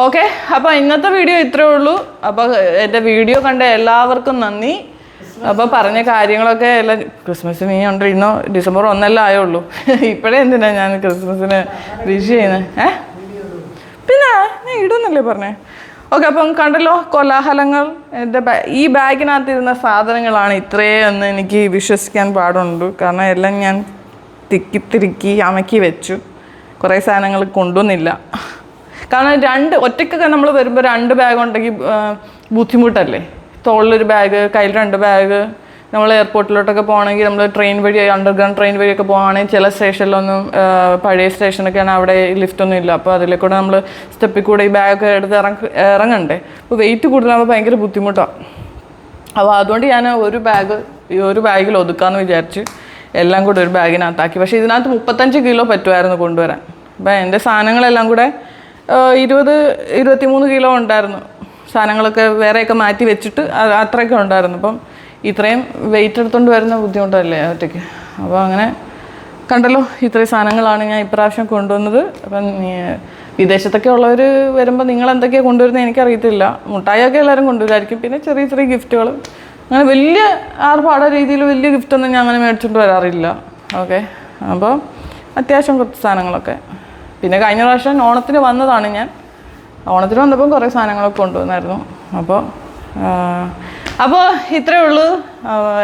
[SPEAKER 1] ഓക്കെ, അപ്പോൾ ഇന്നത്തെ വീഡിയോ ഇത്രയേ ഉള്ളൂ. അപ്പോൾ എൻ്റെ വീഡിയോ കണ്ട എല്ലാവർക്കും നന്ദി. അപ്പോൾ പറഞ്ഞ കാര്യങ്ങളൊക്കെ എല്ലാം ക്രിസ്മസിന് ഉണ്ട്. ഇന്നോ ഡിസംബർ 1 ആയുള്ളൂ. ഇപ്പോഴേ എന്തിനാ ഞാൻ ക്രിസ്മസിന് വിഷ് ചെയ്യുന്നത്? പിന്നെ ഞാൻ ഇടുന്നല്ലേ പറഞ്ഞേ. ഓക്കെ, അപ്പം കണ്ടല്ലോ കോലാഹലങ്ങൾ. എൻ്റെ ഈ ബാഗിനകത്തിരുന്ന സാധനങ്ങളാണ് ഇത്രയെന്ന് എനിക്ക് വിശ്വസിക്കാൻ പാടുണ്ട്. കാരണം എല്ലാം ഞാൻ തിരുക്കി അമക്കി വെച്ചു. കുറേ സാധനങ്ങൾ കൊണ്ടുവന്നില്ല. കാരണം ഒറ്റയ്ക്കൊക്കെ നമ്മൾ വരുമ്പോൾ 2 ബാഗ് ഉണ്ടെങ്കിൽ ബുദ്ധിമുട്ടല്ലേ. തോളിലൊരു ബാഗ്, കയ്യിൽ 2 ബാഗ്. നമ്മൾ എയർപോർട്ടിലോട്ടൊക്കെ പോകണമെങ്കിൽ നമ്മൾ ട്രെയിൻ വഴി അണ്ടർഗ്രൗണ്ട് ട്രെയിൻ വഴിയൊക്കെ പോകുകയാണെങ്കിൽ ചില സ്റ്റേഷനിലൊന്നും പഴയ സ്റ്റേഷനൊക്കെയാണ് അവിടെ ലിഫ്റ്റൊന്നും ഇല്ല. അപ്പോൾ അതിലേക്കൂടെ നമ്മൾ സ്റ്റെപ്പിൽ കൂടെ ഈ ബാഗൊക്കെ എടുത്ത് ഇറങ്ങണ്ടേ. അപ്പോൾ വെയിറ്റ് കൂടുതലാകുമ്പോൾ ഭയങ്കര ബുദ്ധിമുട്ടാണ്. അപ്പോൾ അതുകൊണ്ട് ഞാൻ ഒരു ബാഗിൽ ഒതുക്കാമെന്ന് വിചാരിച്ച് എല്ലാം കൂടെ ഒരു ബാഗിനകത്താക്കി. പക്ഷേ ഇതിനകത്ത് 35 കിലോ പറ്റുമായിരുന്നു കൊണ്ടുവരാൻ. അപ്പോൾ എൻ്റെ സാധനങ്ങളെല്ലാം കൂടെ 20-23 കിലോ ഉണ്ടായിരുന്നു. സാധനങ്ങളൊക്കെ വേറെയൊക്കെ മാറ്റി വെച്ചിട്ട് അത്രയൊക്കെ ഉണ്ടായിരുന്നു. അപ്പം ഇത്രയും വെയിറ്റ് എടുത്തുകൊണ്ട് വരുന്ന ബുദ്ധിമുട്ടല്ലേ ഒറ്റയ്ക്ക്. അപ്പോൾ അങ്ങനെ കണ്ടല്ലോ, ഇത്രയും സാധനങ്ങളാണ് ഞാൻ ഇപ്രാവശ്യം കൊണ്ടുവന്നത്. അപ്പം വിദേശത്തൊക്കെ ഉള്ളവർ വരുമ്പോൾ നിങ്ങൾ എന്തൊക്കെയാണ് കൊണ്ടുവരുന്നത് എനിക്കറിയത്തില്ല. മുട്ടായിയൊക്കെ എല്ലാവരും കൊണ്ടുവരായിരിക്കും. പിന്നെ ചെറിയ ഗിഫ്റ്റുകൾ, അങ്ങനെ വലിയ ആർഭാട രീതിയിൽ വലിയ ഗിഫ്റ്റൊന്നും ഞാൻ അങ്ങനെ മേടിച്ചുകൊണ്ട് വരാറില്ല. ഓക്കെ, അപ്പോൾ അത്യാവശ്യം കുറച്ച് സാധനങ്ങളൊക്കെ. പിന്നെ കഴിഞ്ഞ പ്രാവശ്യം ഓണത്തിന് വന്നതാണ് ഞാൻ. ഓണത്തിന് വന്നപ്പം കുറേ സാധനങ്ങളൊക്കെ കൊണ്ടുവന്നായിരുന്നു. അപ്പോൾ ഇത്രയേ ഉള്ളൂ.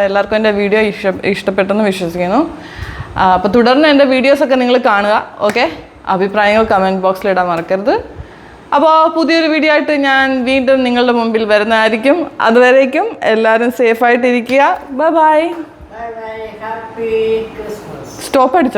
[SPEAKER 1] എല്ലാവർക്കും എൻ്റെ വീഡിയോ ഇഷ്ടപ്പെട്ടെന്ന് വിശ്വസിക്കുന്നു. അപ്പോൾ തുടർന്ന് എൻ്റെ വീഡിയോസൊക്കെ നിങ്ങൾ കാണുക. ഓക്കെ, അഭിപ്രായങ്ങൾ കമൻറ്റ് ബോക്സിൽ ഇടാൻ മറക്കരുത്. അപ്പോൾ പുതിയൊരു വീഡിയോ ആയിട്ട് ഞാൻ വീണ്ടും നിങ്ങളുടെ മുമ്പിൽ വരുന്നതായിരിക്കും. അതുവരേക്കും എല്ലാവരും സേഫായിട്ടിരിക്കുക. Bye bye. സ്റ്റോപ്പ് അടിച്ചോ?